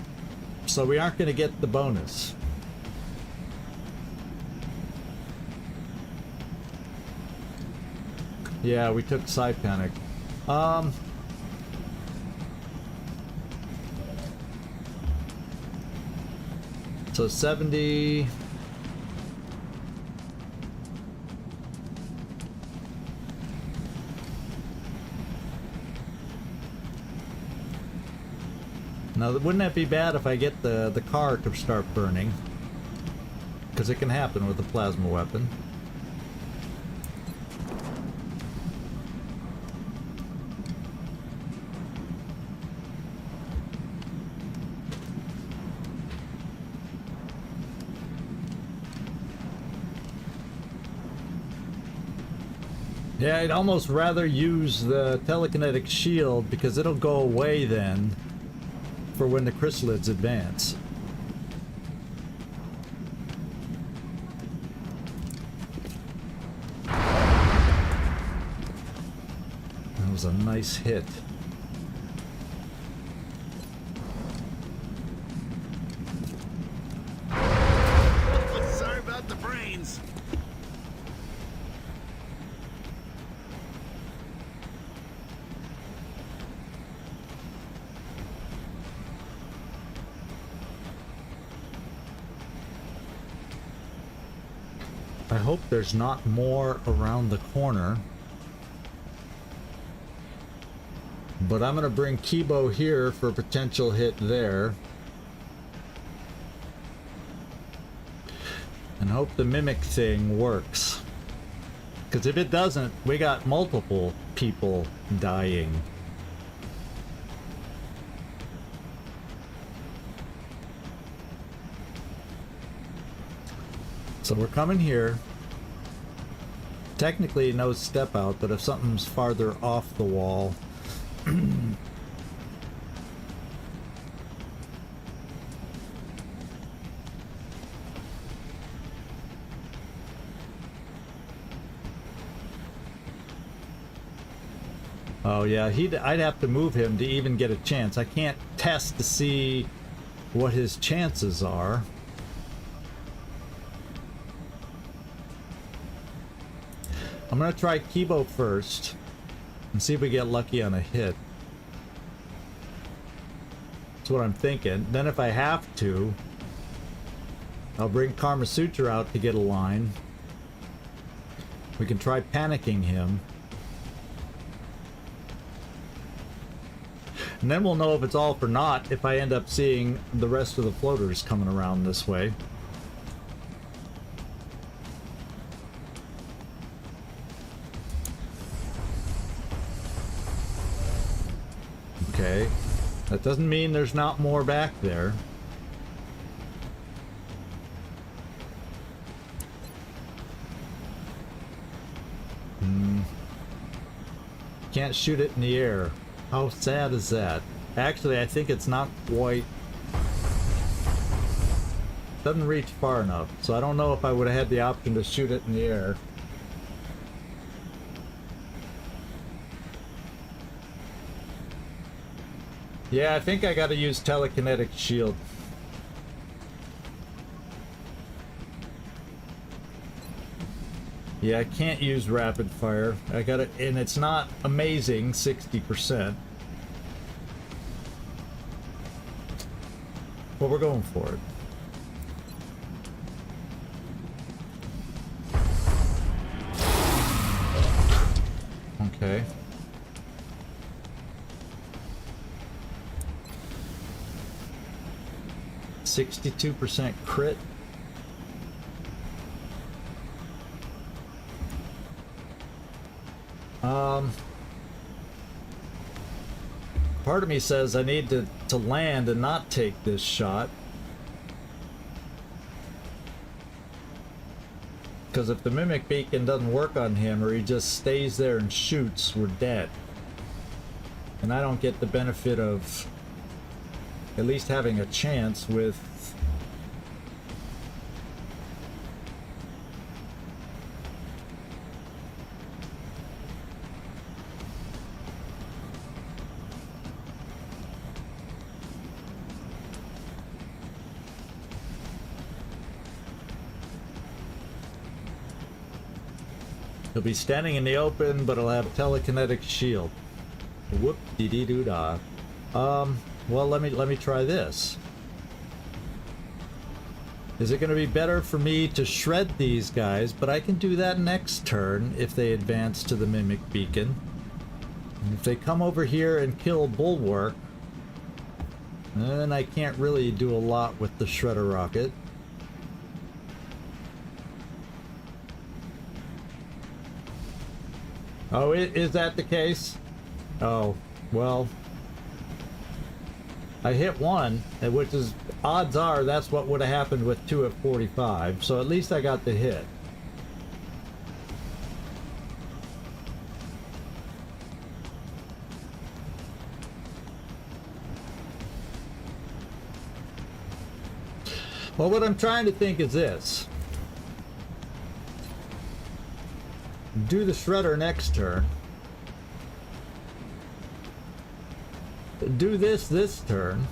So we aren't going to get the bonus. Yeah, we took Side Panic. So 70... Now, wouldn't that be bad if I get the car to start burning? Because it can happen with a plasma weapon. Yeah, I'd almost rather use the telekinetic shield because it'll go away then for when the chrysalids advance. That was a nice hit. Sorry about the brains. I hope there's not more around the corner. But I'm going to bring Kibo here for a potential hit there. And hope the mimic thing works. Because if it doesn't, we got multiple people dying. So we're coming here. Technically no step out, but if something's farther off the wall. Oh yeah, I'd have to move him to even get a chance. I can't test to see what his chances are. I'm gonna try Kibo first and see if we get lucky on a hit. That's what I'm thinking. Then if I have to, I'll bring Karma Sutra out to get a line. We can try panicking him. And then we'll know if it's all for naught if I end up seeing the rest of the floaters coming around this way. Okay. That doesn't mean there's not more back there. Can't shoot it in the air. How sad is that? Actually, I think it's not quite... doesn't reach far enough, so I don't know if I would have had the option to shoot it in the air. Yeah, I think I gotta use telekinetic shield. Yeah, I can't use rapid fire. I gotta, and it's not amazing, 60%. But we're going for it. Okay. %62 crit. Part of me says I need to land and not take this shot. Because if the Mimic Beacon doesn't work on him or he just stays there and shoots, we're dead. And I don't get the benefit of at least having a chance with... He'll be standing in the open, but he'll have telekinetic shield. Whoop dee dee doo dah. Well, let me try this. Is it going to be better for me to shred these guys? But I can do that next turn if they advance to the Mimic Beacon. And if they come over here and kill Bulwark, then I can't really do a lot with the Shredder Rocket. Oh, is that the case? Oh, well. I hit one, which is, odds are that's what would have happened with 2 at 45, so at least I got the hit. Well, what I'm trying to think is this. Do the Shredder next turn. Do this turn.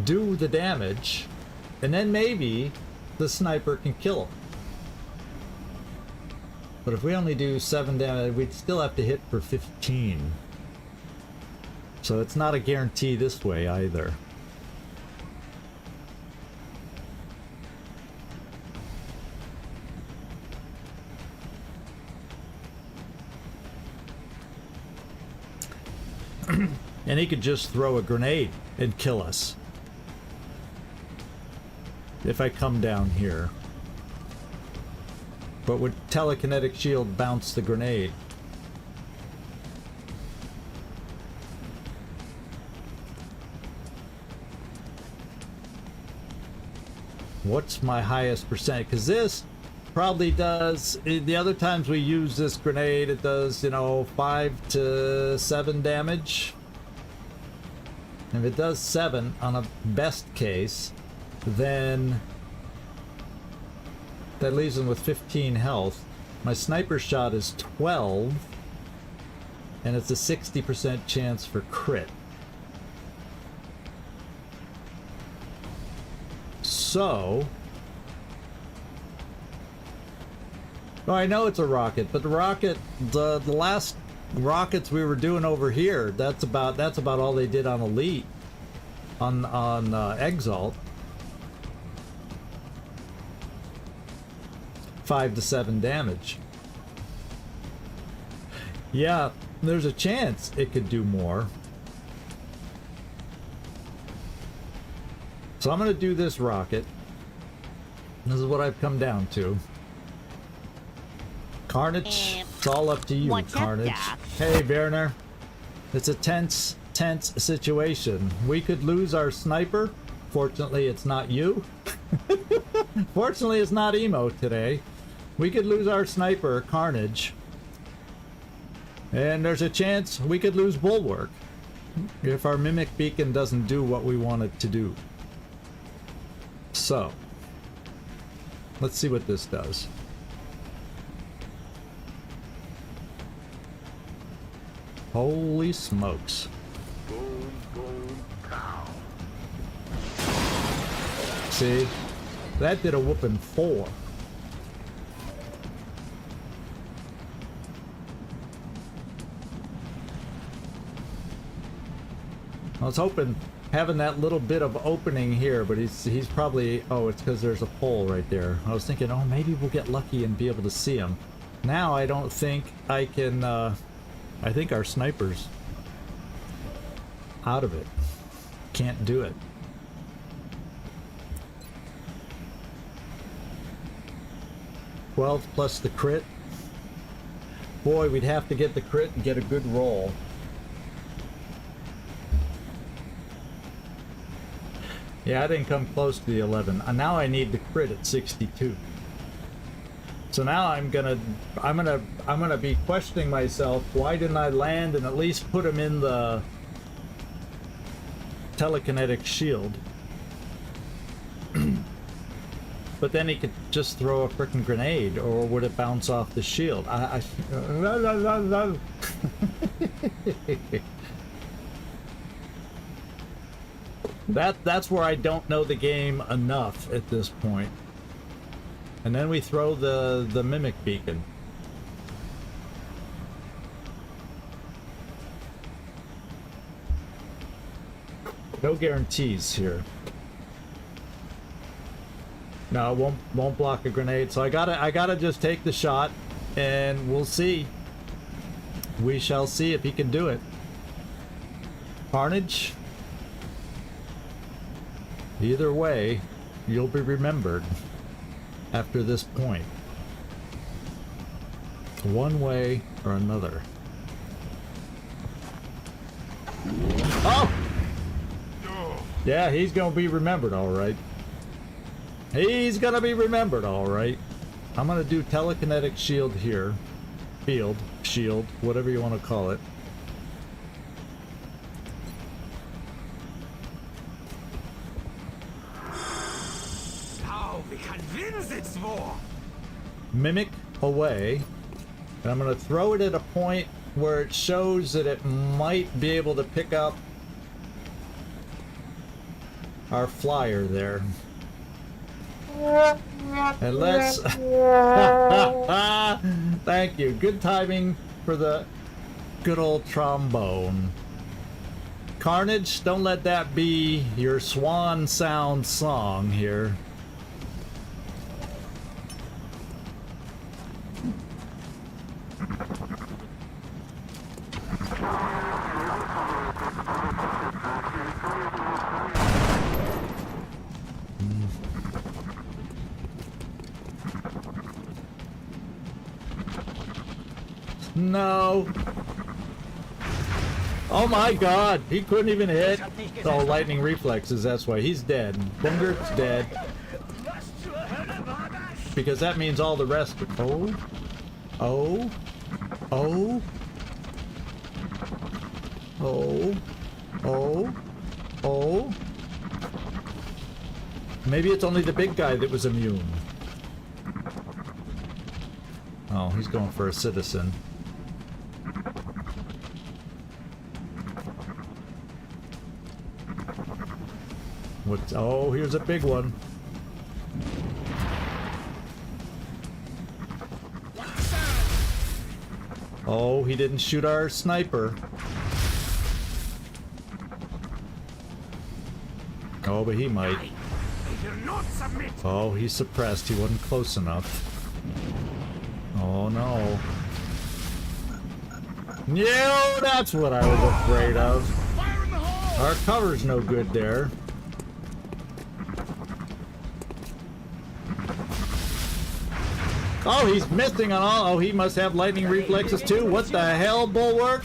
Do the damage. And then maybe the sniper can kill him. But if we only do 7 damage, we'd still have to hit for 15. So it's not a guarantee this way either. And he could just throw a grenade and kill us. If I come down here. But would telekinetic shield bounce the grenade? What's my highest percent? Because this probably does, the other times we use this grenade, it does, you know, 5 to 7 damage. If it does 7 on a best case, then that leaves him with 15 health. My sniper shot is 12. and it's a 60% chance for crit. So, well, I know it's a rocket, but the rocket, the last rockets we were doing over here, that's about all they did on Elite, on Exalt. 5 to 7 damage. Yeah, there's a chance it could do more. So I'm going to do this rocket. This is what I've come down to. Carnage, it's all up to you, what's up, Carnage. Doc? Hey, Werner. It's a tense situation. We could lose our sniper. Fortunately, it's not you. Fortunately, it's not Emo today. We could lose our sniper, Carnage. And there's a chance we could lose Bulwark if our Mimic Beacon doesn't do what we want it to do. So, let's see what this does. Holy smokes. Boom, boom, pow. See? That did a whooping 4. I was hoping having that little bit of opening here, but he's probably, oh, it's because there's a pole right there. I was thinking, oh, maybe we'll get lucky and be able to see him. Now I don't think I can, I think our sniper's out of it. Can't do it. Plus the crit. Boy, we'd have to get the crit and get a good roll. Yeah, I didn't come close to the 11. Now I need the crit at 62. So now I'm gonna be questioning myself. Why didn't I land and at least put him in the telekinetic shield? But then he could just throw a frickin' grenade, or would it bounce off the shield? That's where I don't know the game enough at this point. And then we throw the Mimic Beacon. No guarantees here. No, it won't block a grenade. So I gotta just take the shot, and we'll see. We shall see if he can do it. Carnage. Either way, you'll be remembered after this point. One way or another. Oh! Yeah, he's gonna be remembered, alright. He's gonna be remembered, alright. I'm gonna do telekinetic shield here. Shield, whatever you want to call it. Mimic away, and I'm going to throw it at a point where it shows that it might be able to pick up our flyer there. And let's thank you. Good timing for the good old trombone. Carnage, don't let that be your swan sound song here. No. Oh my god, he couldn't even hit. Oh, lightning reflexes, that's why. He's dead. Bungert's dead. Because that means all the rest are... Oh. Maybe it's only the big guy that was immune. Oh, he's going for a citizen. What? Oh, here's a big one. Oh, he didn't shoot our sniper. Oh, but he might. I will not submit. Oh, he's suppressed. He wasn't close enough. Oh, no. No, that's what I was afraid of. Fire in the hole! Our cover's no good there. Oh, he's missing on all. Oh, he must have lightning reflexes too. What the hell, Bulwark?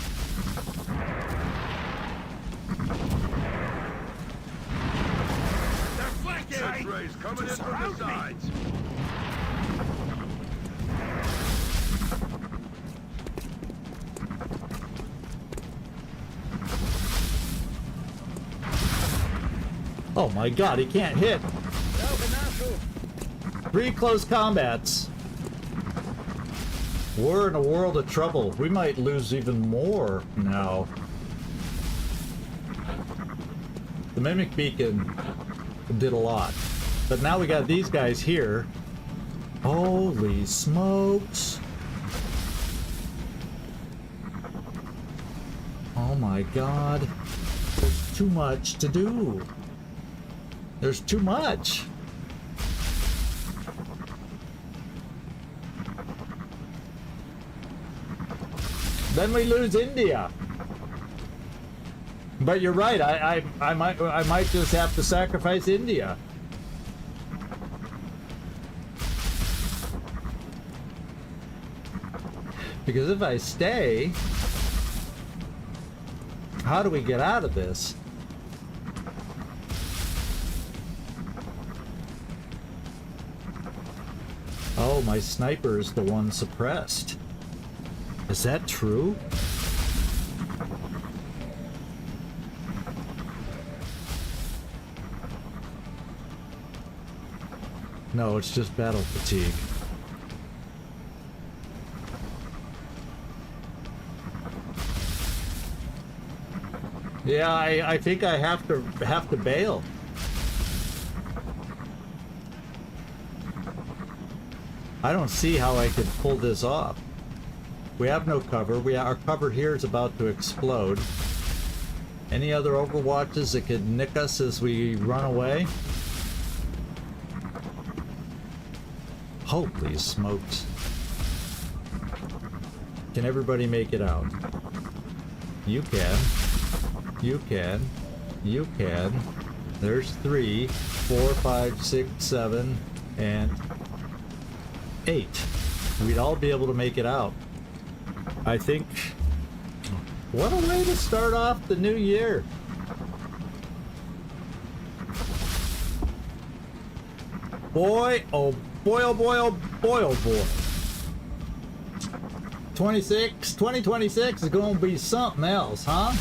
They're flanking! X-rays coming in from the sides. Oh my god, he can't hit. 3 close combats. We're in a world of trouble. We might lose even more now. The Mimic Beacon did a lot. But now we got these guys here. Holy smokes. Oh my god. There's too much to do. There's too much. Then we lose India. But you're right. I might just have to sacrifice India. Because if I stay, how do we get out of this? Oh, my sniper is the one suppressed. Is that true? No, it's just battle fatigue. Yeah, I think I have to bail. I don't see how I could pull this off. We have no cover. Our cover here is about to explode. Any other Overwatches that could nick us as we run away? Holy smokes. Can everybody make it out? You can. You can. You can. There's 3, 4, 5, 6, 7, and 8. We'd all be able to make it out. I think. What a way to start off the new year. Boy, oh boy, oh boy, oh boy, oh boy. 2026 is gonna be something else, huh?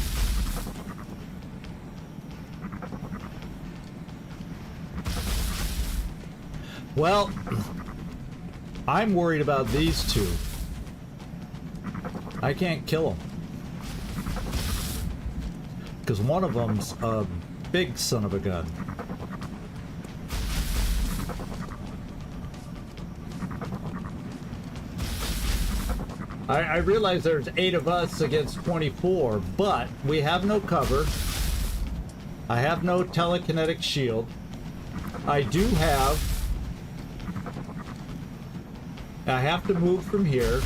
Well, I'm worried about these two. I can't kill them. Because one of them's a big son of a gun. I realize there's 8 of us against 24, but we have no cover. I have no telekinetic shield. I have to move from here.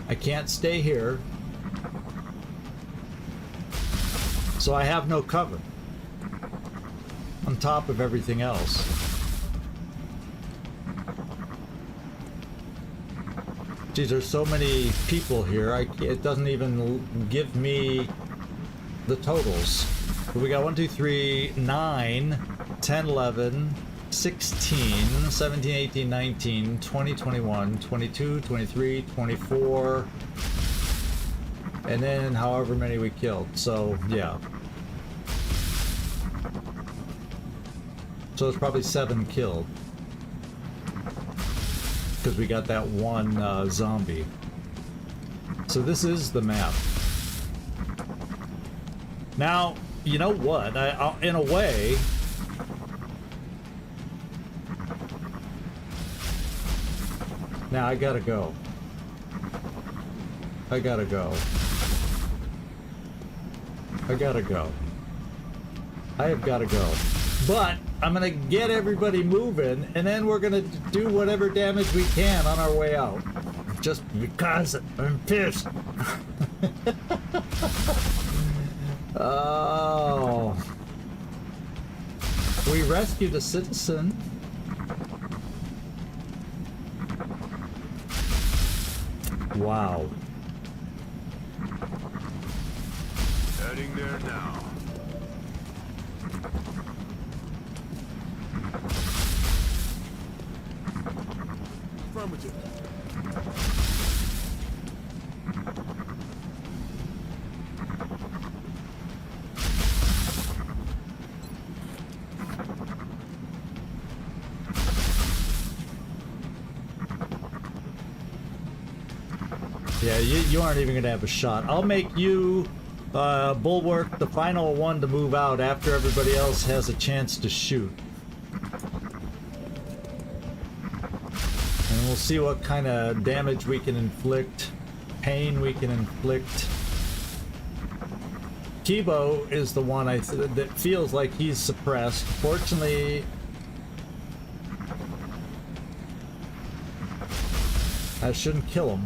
I can't stay here. So I have no cover. On top of everything else. Geez, there's so many people here. It doesn't even give me the totals. But we got 1, 2, 3, 9, 10, 11, 16, 17, 18, 19, 20, 21, 22, 23, 24, and then however many we killed. So, yeah. So it's probably 7 killed. Because we got that one zombie. So this is the map. Now, you know what? In a way, now I gotta go. I gotta go. I gotta go. I have gotta go. But I'm gonna get everybody moving, and then we're gonna do whatever damage we can on our way out. Just because I'm pissed. Oh. We rescued a citizen. Wow. Heading there now. Affirmative. Yeah, you aren't even gonna have a shot. I'll make you Bulwark the final one to move out after everybody else has a chance to shoot. And we'll see what kind of damage we can inflict, pain we can inflict. Kibo is the one that feels like he's suppressed. Fortunately, I shouldn't kill him.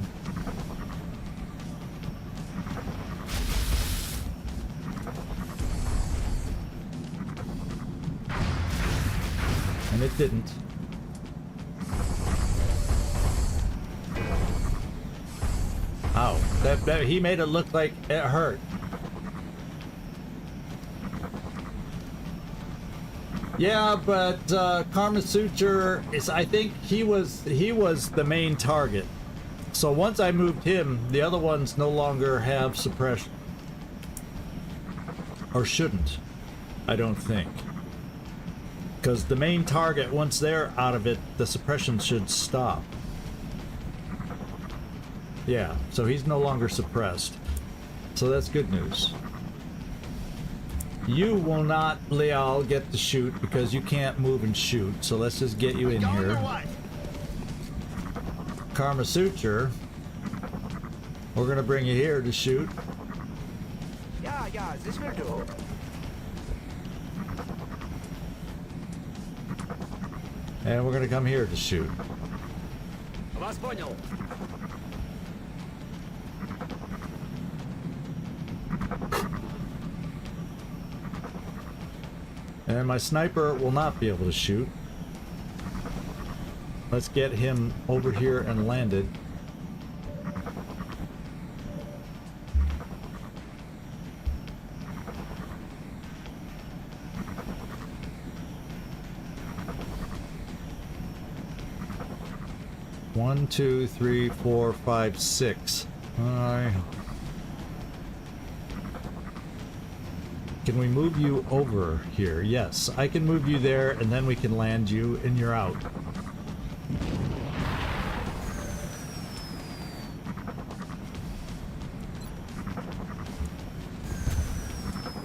And it didn't. Ow. That he made it look like it hurt. Yeah, but Karma Suture is, I think he was the main target. So once I moved him, the other ones no longer have suppression. Or shouldn't, I don't think. Because the main target, once they're out of it, the suppression should stop. Yeah, so he's no longer suppressed. So that's good news. You will not, Leal, get to shoot because you can't move and shoot. So let's just get you in here. Karma Suture, we're gonna bring you here to shoot. Yeah, this will do. And we're gonna come here to shoot. Вас понял. And my sniper will not be able to shoot. Let's get him over here and landed. One, two, three, four, five, six. Can we move you over here? Yes, I can move you there, and then we can land you, and you're out.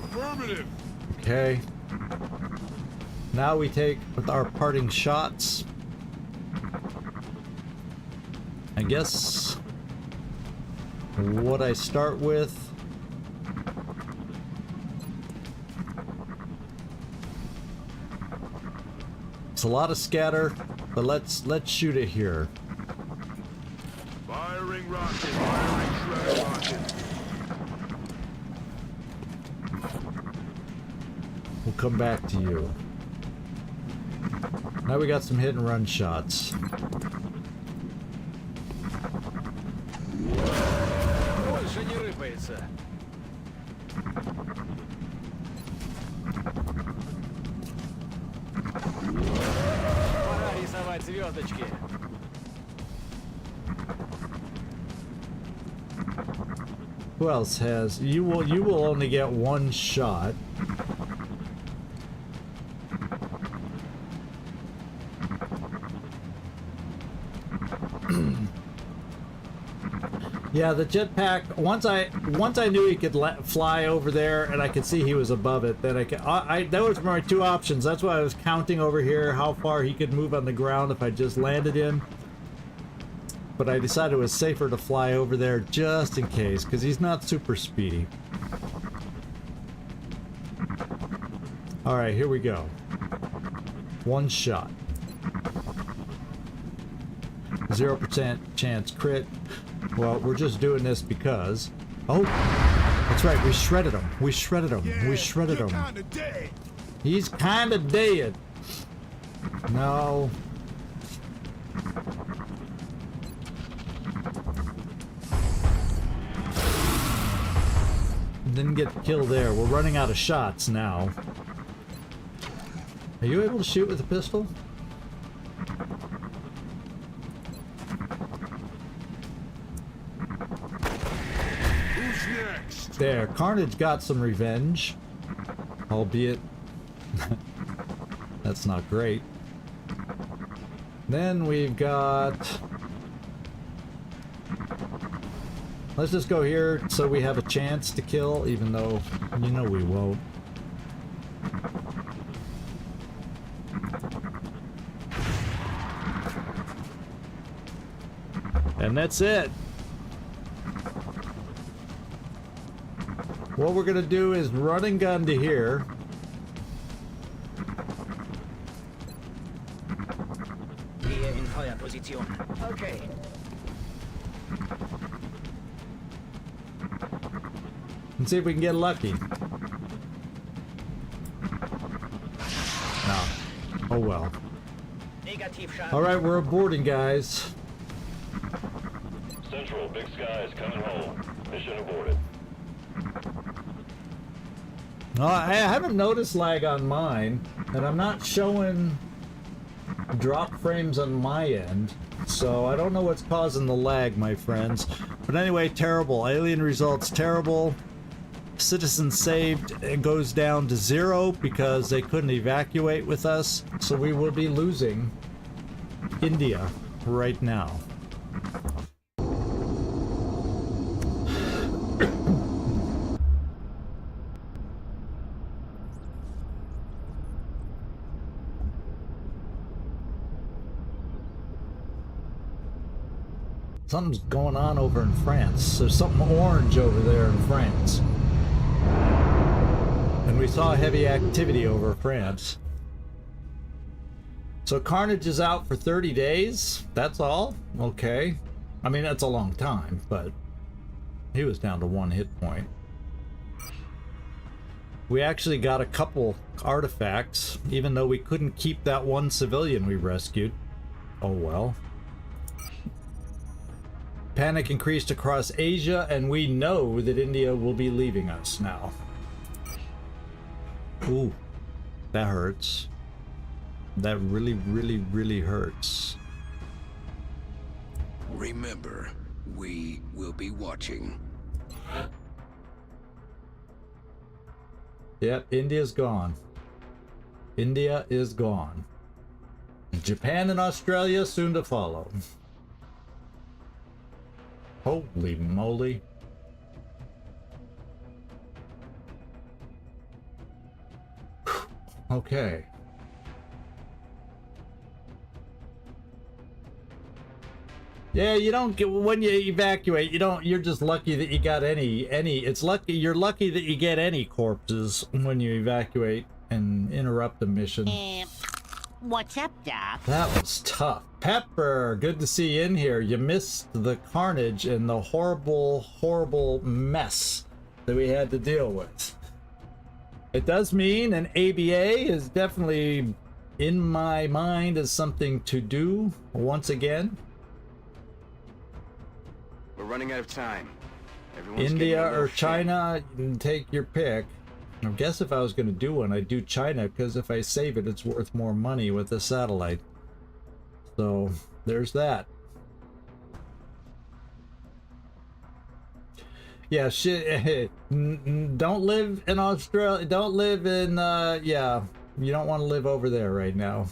Affirmative. Okay. Now we take with our parting shots. I guess what I start with. It's a lot of scatter, but let's shoot it here. Firing rocket. Firing shred rocket. We'll come back to you. Now we got some hit and run shots. Больше не рыпается. Пора рисовать звездочки. Who else has? You will only get one shot. Yeah, the jetpack. Once I knew he could fly over there, and I could see he was above it. Then those were my two options. That's why I was counting over here how far he could move on the ground if I just landed him. But I decided it was safer to fly over there just in case, because he's not super speedy. All right, here we go. One shot. 0% chance crit. Well, we're just doing this because... Oh, that's right. We shredded him. We shredded him. Yeah, We shredded you're him. kinda dead. He's kind of dead. No. Didn't get killed there. We're running out of shots now. Are you able to shoot with a pistol? Who's next? There, Carnage got some revenge. Albeit... that's not great. Then we've got... Let's just go here so we have a chance to kill, even though you know we won't. And that's it. What we're gonna do is run and gun to here. Okay. And see if we can get lucky. No. Oh well. Alright, we're aborting, guys. Central, Big Sky is coming home. Mission aborted. I haven't noticed lag on mine, and I'm not showing drop frames on my end, so I don't know what's causing the lag, my friends. But anyway, terrible. Alien results terrible. Citizens saved, it goes down to 0 because they couldn't evacuate with us, so we will be losing India right now. Something's going on over in France. There's something orange over there in France. And we saw heavy activity over France. So Carnage is out for 30 days? That's all? Okay. I mean, that's a long time, but he was down to 1 hit point. We actually got a couple artifacts, even though we couldn't keep that one civilian we rescued. Oh well. Panic increased across Asia, and we know that India will be leaving us now. Ooh, that hurts. That really, really, really hurts. Remember, we will be watching. Yep, India's gone. India is gone. Japan and Australia soon to follow. Holy moly. Okay. Yeah, you don't get, when you evacuate, you're just lucky that you got any, you're lucky that you get any corpses when you evacuate and interrupt the mission. What's up, Doc? That was tough. Pepper, good to see you in here. You missed the carnage and the horrible, horrible mess that we had to deal with. It does mean an ABA is definitely in my mind as something to do once again. We're running out of time. Everyone's India getting a or little China, you can take your pick. I guess if I was going to do one, I'd do China, because if I save it, it's worth more money with the satellite. So, there's that. Yeah, shit. Don't live in Australia. Don't live in, yeah. You don't want to live over there right now.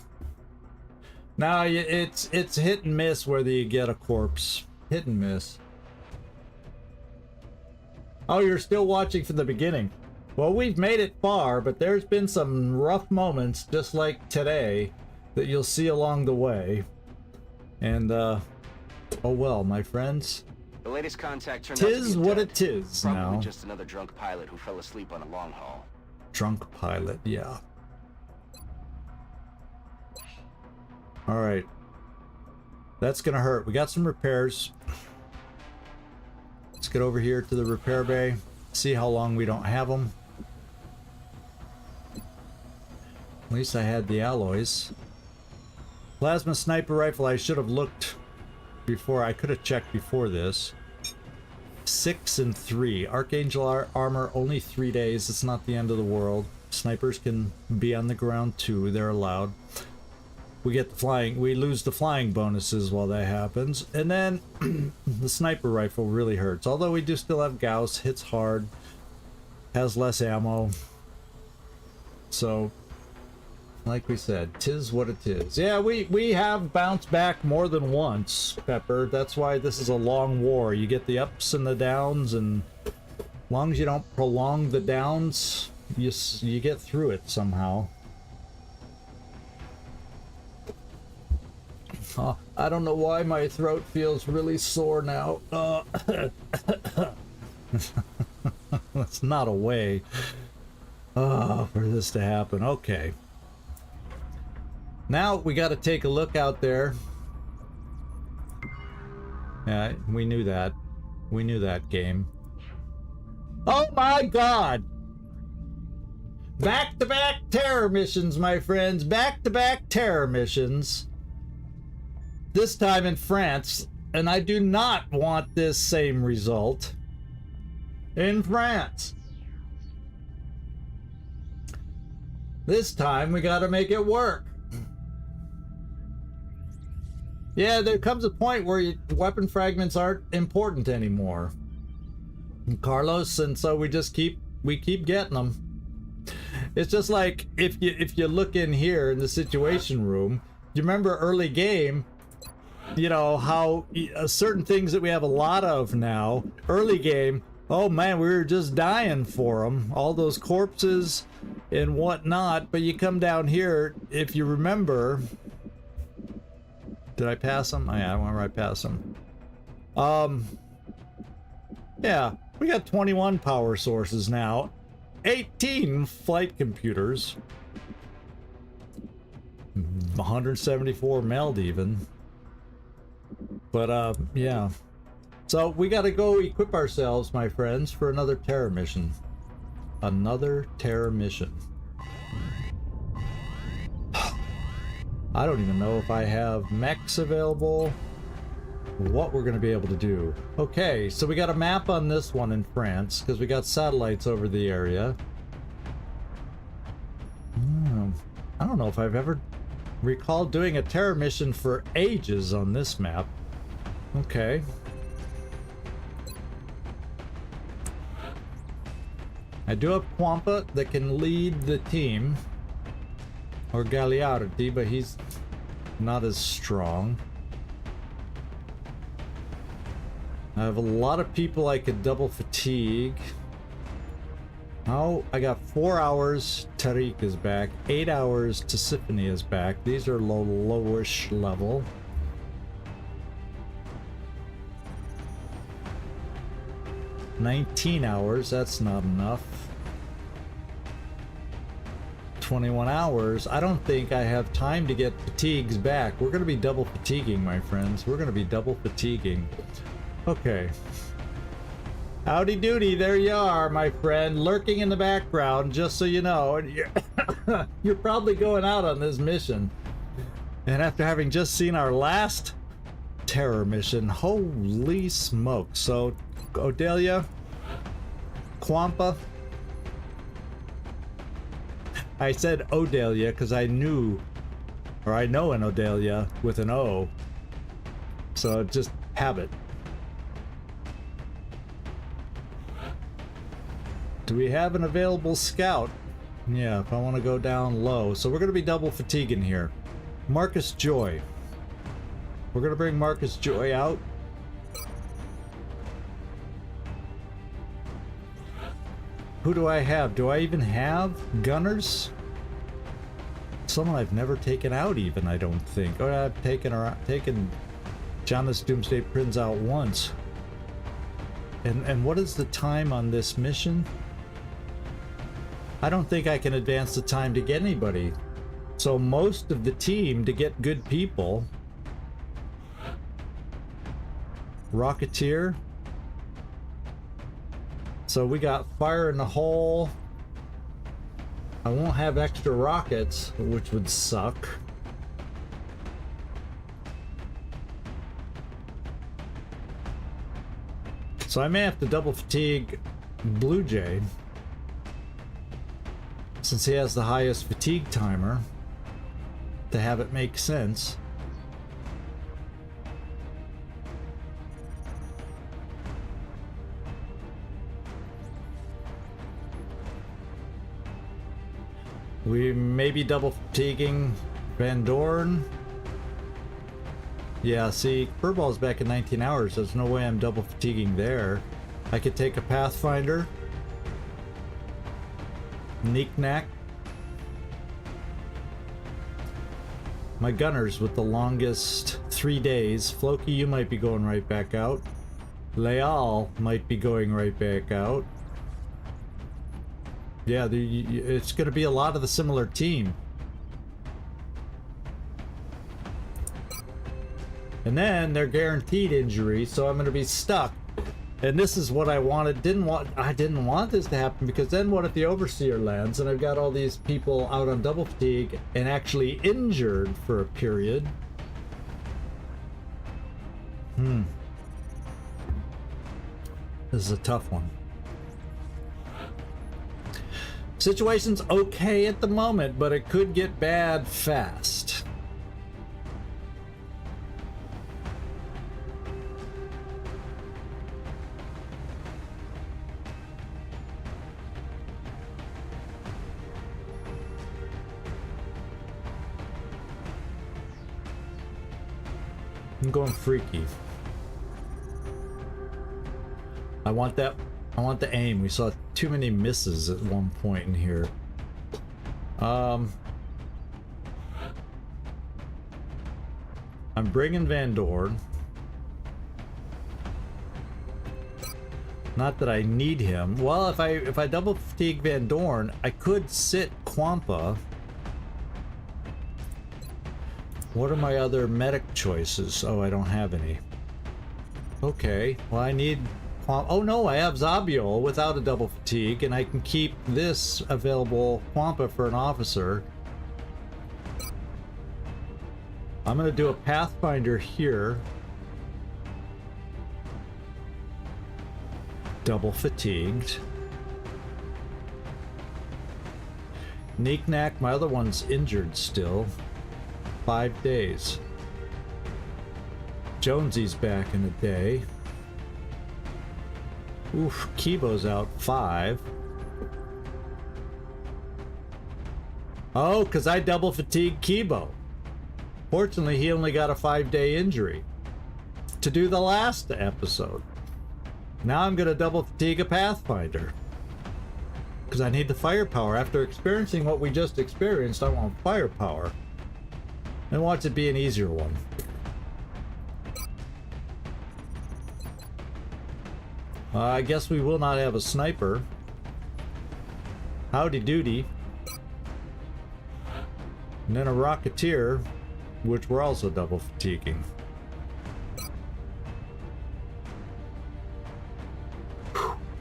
Now, it's hit and miss whether you get a corpse. Hit and miss. Oh, you're still watching from the beginning. Well, we've made it far, but there's been some rough moments, just like today, that you'll see along the way. And, oh well, my friends. The latest contact turned out to be Tis a what dud. it is Probably now. just another drunk pilot who fell asleep on a long haul. Drunk pilot, yeah. Alright. That's gonna hurt. We got some repairs. Let's get over here to the repair bay. See how long we don't have them. At least I had the alloys. Plasma sniper rifle, I should have looked before. I could have checked before this. 6 and 3. Archangel armor, only 3 days. It's not the end of the world. Snipers can be on the ground too. They're allowed. We get the flying. We lose the flying bonuses while that happens. And then the sniper rifle really hurts. Although we do still have Gauss. Hits hard. Has less ammo. So, like we said, tis what it is. Yeah, we have bounced back more than once, Pepper. That's why this is a long war. You get the ups and the downs, and as long as you don't prolong the downs, you get through it somehow. I don't know why my throat feels really sore now. That's not a way for this to happen. Okay. Now we got to take a look out there. Yeah, we knew that. We knew that game. Oh my God! Back-to-back terror missions, my friends. Back-to-back terror missions. This time in France. And I do not want this same result in France. This time we got to make it work. Yeah, there comes a point where weapon fragments aren't important anymore, Carlos, and so we just keep getting them. It's just like if you look in here in the situation room, you remember early game, you know how certain things that we have a lot of now, early game, oh man, we were just dying for them, all those corpses and whatnot. But you come down here, if you remember. Did I pass them? Oh, yeah, I went right past them. Yeah, we got 21 power sources now, 18 flight computers, 174 meld even. But yeah. So we got to go equip ourselves, my friends, for another terror mission. Another terror mission. I don't even know if I have mechs available, what we're going to be able to do. Okay, so we got a map on this one in France, because we got satellites over the area. I don't know if I've ever recalled doing a terror mission for ages on this map. Okay. I do have Quampa that can lead the team. Or Gagliardi, but he's not as strong. I have a lot of people I could double fatigue. Oh, I got 4 hours. Tariq is back. 8 hours. Tisiphone is back. These are lowish level. $19 hours. That's not enough. 21 hours. I don't think I have time to get fatigues back. We're going to be double fatiguing, my friends. We're going to be double fatiguing. Okay. Howdy doody, there you are, my friend, lurking in the background, just so you know. You're probably going out on this mission. And after having just seen our last terror mission, holy smoke. So, Odelia, Quampa. I said Odelia because I knew, or I know an Odelia with an O. So just habit. Do we have an available scout? Yeah, if I want to go down low. So we're going to be double fatiguing here. Marcus Joy. We're going to bring Marcus Joy out. Who do I have? Do I even have gunners? Someone I've never taken out even, I don't think. Or I've taken Jonas Doomsday Prince out once. And what is the time on this mission? I don't think I can advance the time to get anybody. So most of the team to get good people. Rocketeer. So we got fire in the hole. I won't have extra rockets, which would suck. So I may have to double fatigue Blue Jay, since he has the highest fatigue timer, to have it make sense. We may be double fatiguing Van Dorn. Yeah, see, Furball's back in 19 hours. There's no way I'm double fatiguing there. I could take a Pathfinder. Knick-knack. My gunners with the longest 3 days. Floki, you might be going right back out. Leal might be going right back out. Yeah, it's going to be a lot of the similar team. And then they're guaranteed injury, so I'm going to be stuck. And this is what I wanted. I didn't want this to happen, because then what if the Overseer lands and I've got all these people out on double fatigue and actually injured for a period? This is a tough one. Situation's okay at the moment, but it could get bad fast. I'm going freaky. I want the aim. We saw too many misses at one point in here. I'm bringing Van Dorn. Not that I need him. Well, if I double fatigue Van Dorn, I could sit Quampa. What are my other medic choices? Oh, I don't have any. Okay, well I need... Oh no, I have Zabiol without a double fatigue, and I can keep this available Quampa for an officer. I'm going to do a Pathfinder here. Double fatigued. Knick-knack, my other one's injured still. 5 days. Jonesy's back in a day. Oof, Kibo's out 5. Oh, because I double fatigued Kibo. Fortunately, he only got a 5-day injury to do the last episode. Now I'm going to double fatigue a Pathfinder, because I need the firepower. After experiencing what we just experienced, I want firepower. And watch it be an easier one. I guess we will not have a sniper. Howdy doody. And then a Rocketeer, which we're also double fatiguing.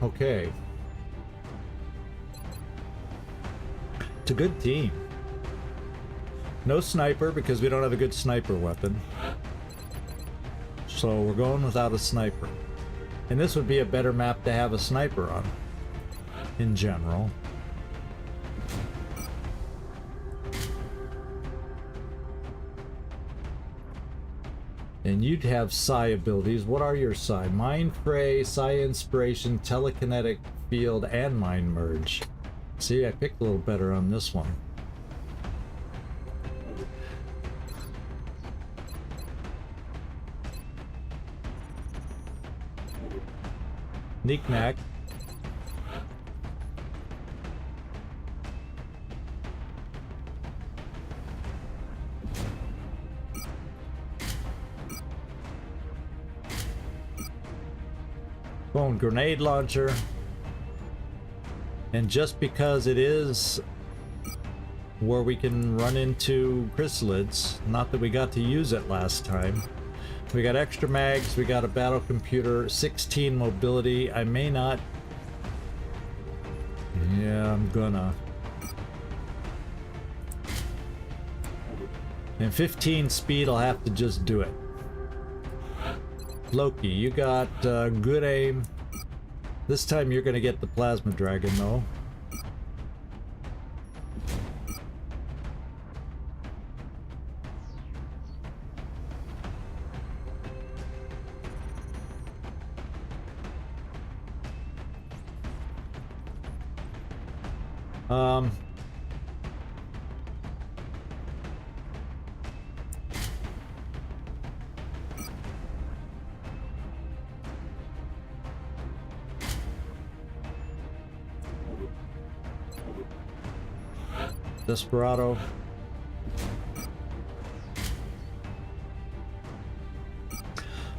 Okay. It's a good team. No sniper, because we don't have a good sniper weapon. So we're going without a sniper. And this would be a better map to have a sniper on, in general. And you'd have Psi abilities. What are your Psi? Mind Fray, Psi Inspiration, Telekinetic Field, and Mind Merge. See, I picked a little better on this one. Knick-knack. Phone grenade launcher. And just because it is where we can run into chrysalids, not that we got to use it last time. We got extra mags, we got a battle computer, 16 mobility. I may not. Yeah, I'm gonna. And 15 speed, I'll have to just do it. Loki, you got good aim. This time you're gonna get the plasma dragon though. Desperado.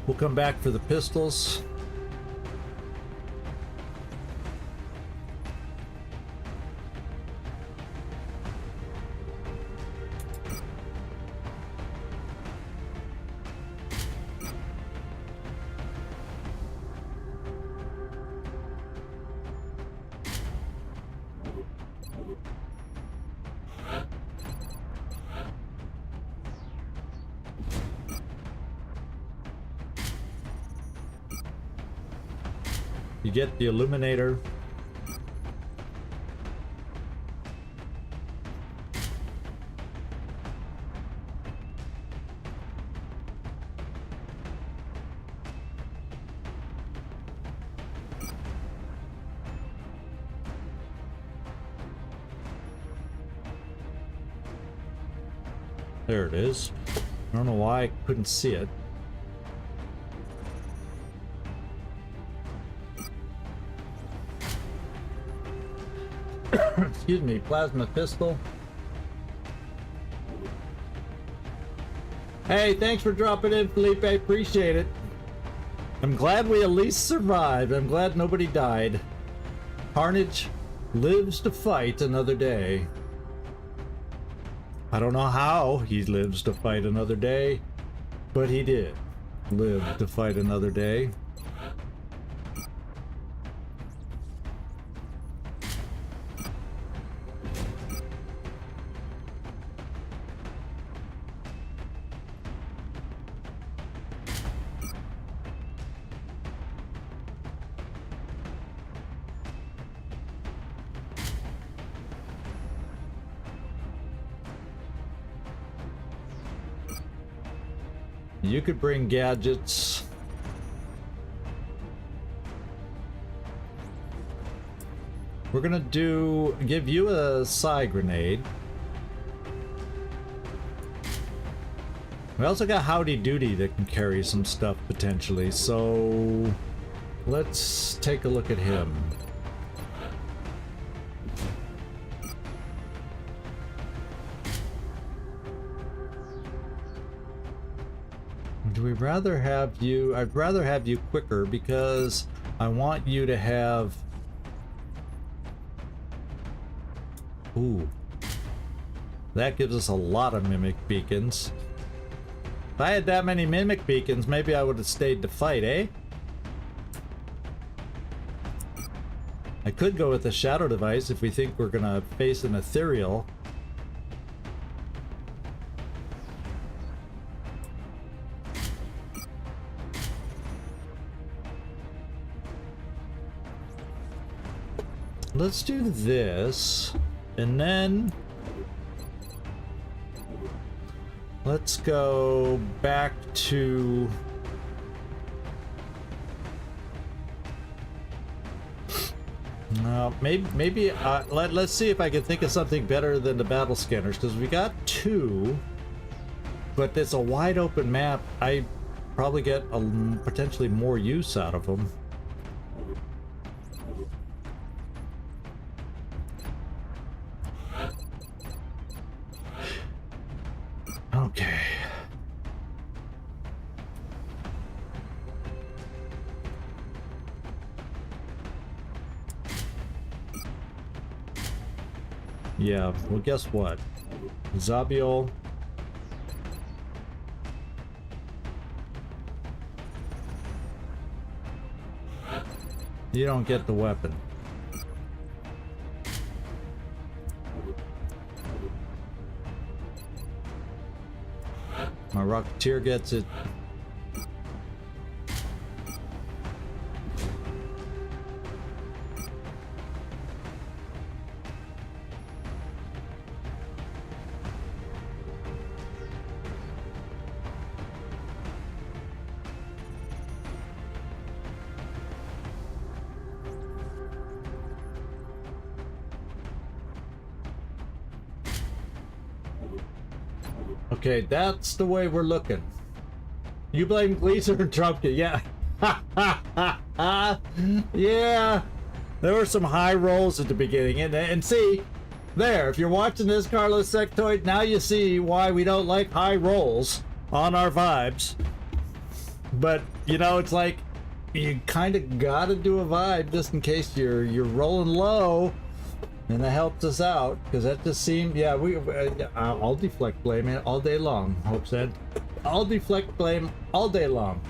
We'll come back for the pistols. You get the illuminator. There it is. I don't know why I couldn't see it. Excuse me, plasma pistol. Hey, thanks for dropping in, Felipe. Appreciate it. I'm glad we at least survived. I'm glad nobody died. Carnage lives to fight another day. I don't know how he lives to fight another day, but he did live to fight another day. You could bring gadgets. We're gonna give you a psi grenade. We also got Howdy Doody that can carry some stuff potentially, so let's take a look at him. Do we rather have you? I'd rather have you quicker because I want you to have. Ooh. That gives us a lot of mimic beacons. If I had that many mimic beacons, maybe I would have stayed to fight, eh? I could go with a shadow device if we think we're gonna face an ethereal. Let's do this, and then let's go back to maybe let's see if I can think of something better than the battle scanners, because we got two, but it's a wide open map. I probably get potentially more use out of them. Okay. Yeah, well, guess what? Zabiol. You don't get the weapon. My Rocketeer gets it. Okay, that's the way we're looking. You blame Gleaser and Trumpkin, yeah. Yeah, there were some high rolls at the beginning, and see, there, if you're watching this, Carlos Sectoid, now you see why we don't like high rolls on our vibes. But, you know, it's like, you kind of gotta do a vibe just in case you're rolling low. And that helps us out, because that just seemed, yeah, I'll deflect blame it all day long, Hope said. I'll deflect blame all day long.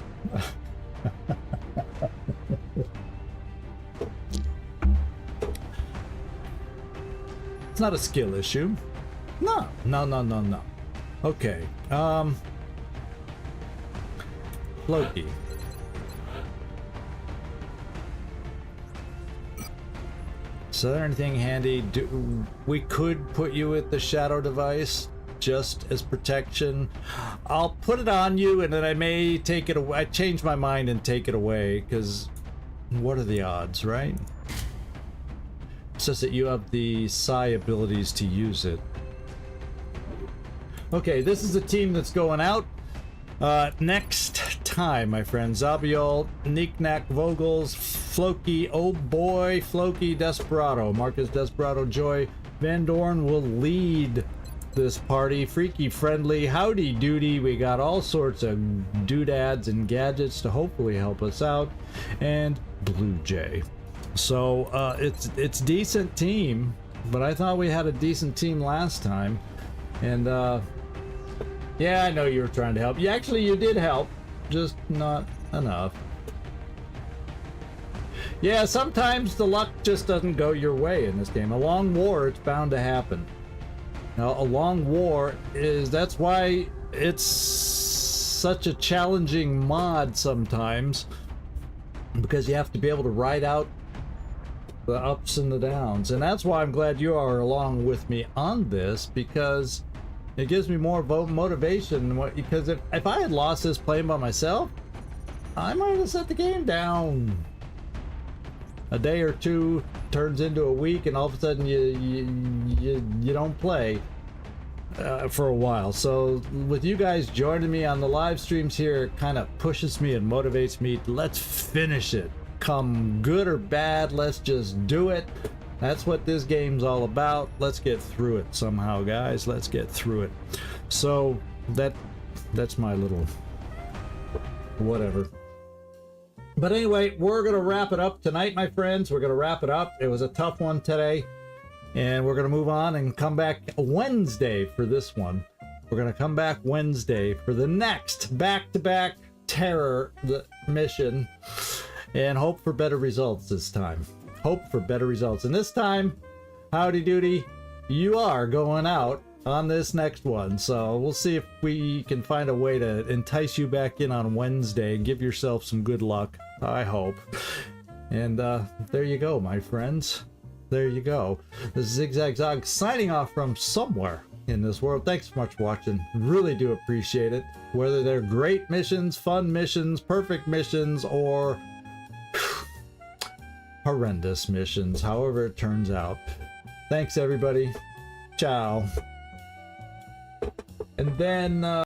It's not a skill issue. No. Okay, Loki. Is there anything handy? We could put you with the shadow device just as protection. I'll put it on you, and then I may take it away. I change my mind and take it away, because what are the odds, right? It's just that you have the psi abilities to use it. Okay, this is the team that's going out. Next time, my friends, Zabiol, Knick-Knack, Vogels, Floki, oh boy, Floki, Desperado, Marcus Desperado, Joy, Van Dorn will lead this party. Freaky Friendly, Howdy Doody, we got all sorts of doodads and gadgets to hopefully help us out, and Blue Jay. So, it's decent team, but I thought we had a decent team last time, and, yeah, I know you were trying to help. You did help, just not enough. Yeah, sometimes the luck just doesn't go your way in this game. A long war, it's bound to happen. Now, a long war that's why it's such a challenging mod sometimes, because you have to be able to ride out the ups and the downs. And that's why I'm glad you are along with me on this, because it gives me more motivation, because if I had lost this playing by myself, I might have set the game down. A day or two turns into a week, and all of a sudden you don't play for a while. So with you guys joining me on the live streams here, it kind of pushes me and motivates me. Let's finish it. Come good or bad, let's just do it. That's what this game's all about. Let's get through it somehow, guys. Let's get through it. So that's my little whatever. But anyway, we're gonna wrap it up tonight, my friends. We're gonna wrap it up. It was a tough one today, and we're gonna move on and come back Wednesday for this one. We're gonna come back Wednesday for the next back-to-back terror mission, and hope for better results this time. Hope for better results. And this time, howdy doody, you are going out on this next one. So we'll see if we can find a way to entice you back in on Wednesday and give yourself some good luck, I hope. And there you go, my friends. There you go. This is Zigzag Zog signing off from somewhere in this world. Thanks so much for watching. Really do appreciate it. Whether they're great missions, fun missions, perfect missions, or horrendous missions, however it turns out. Thanks, everybody. Ciao. And then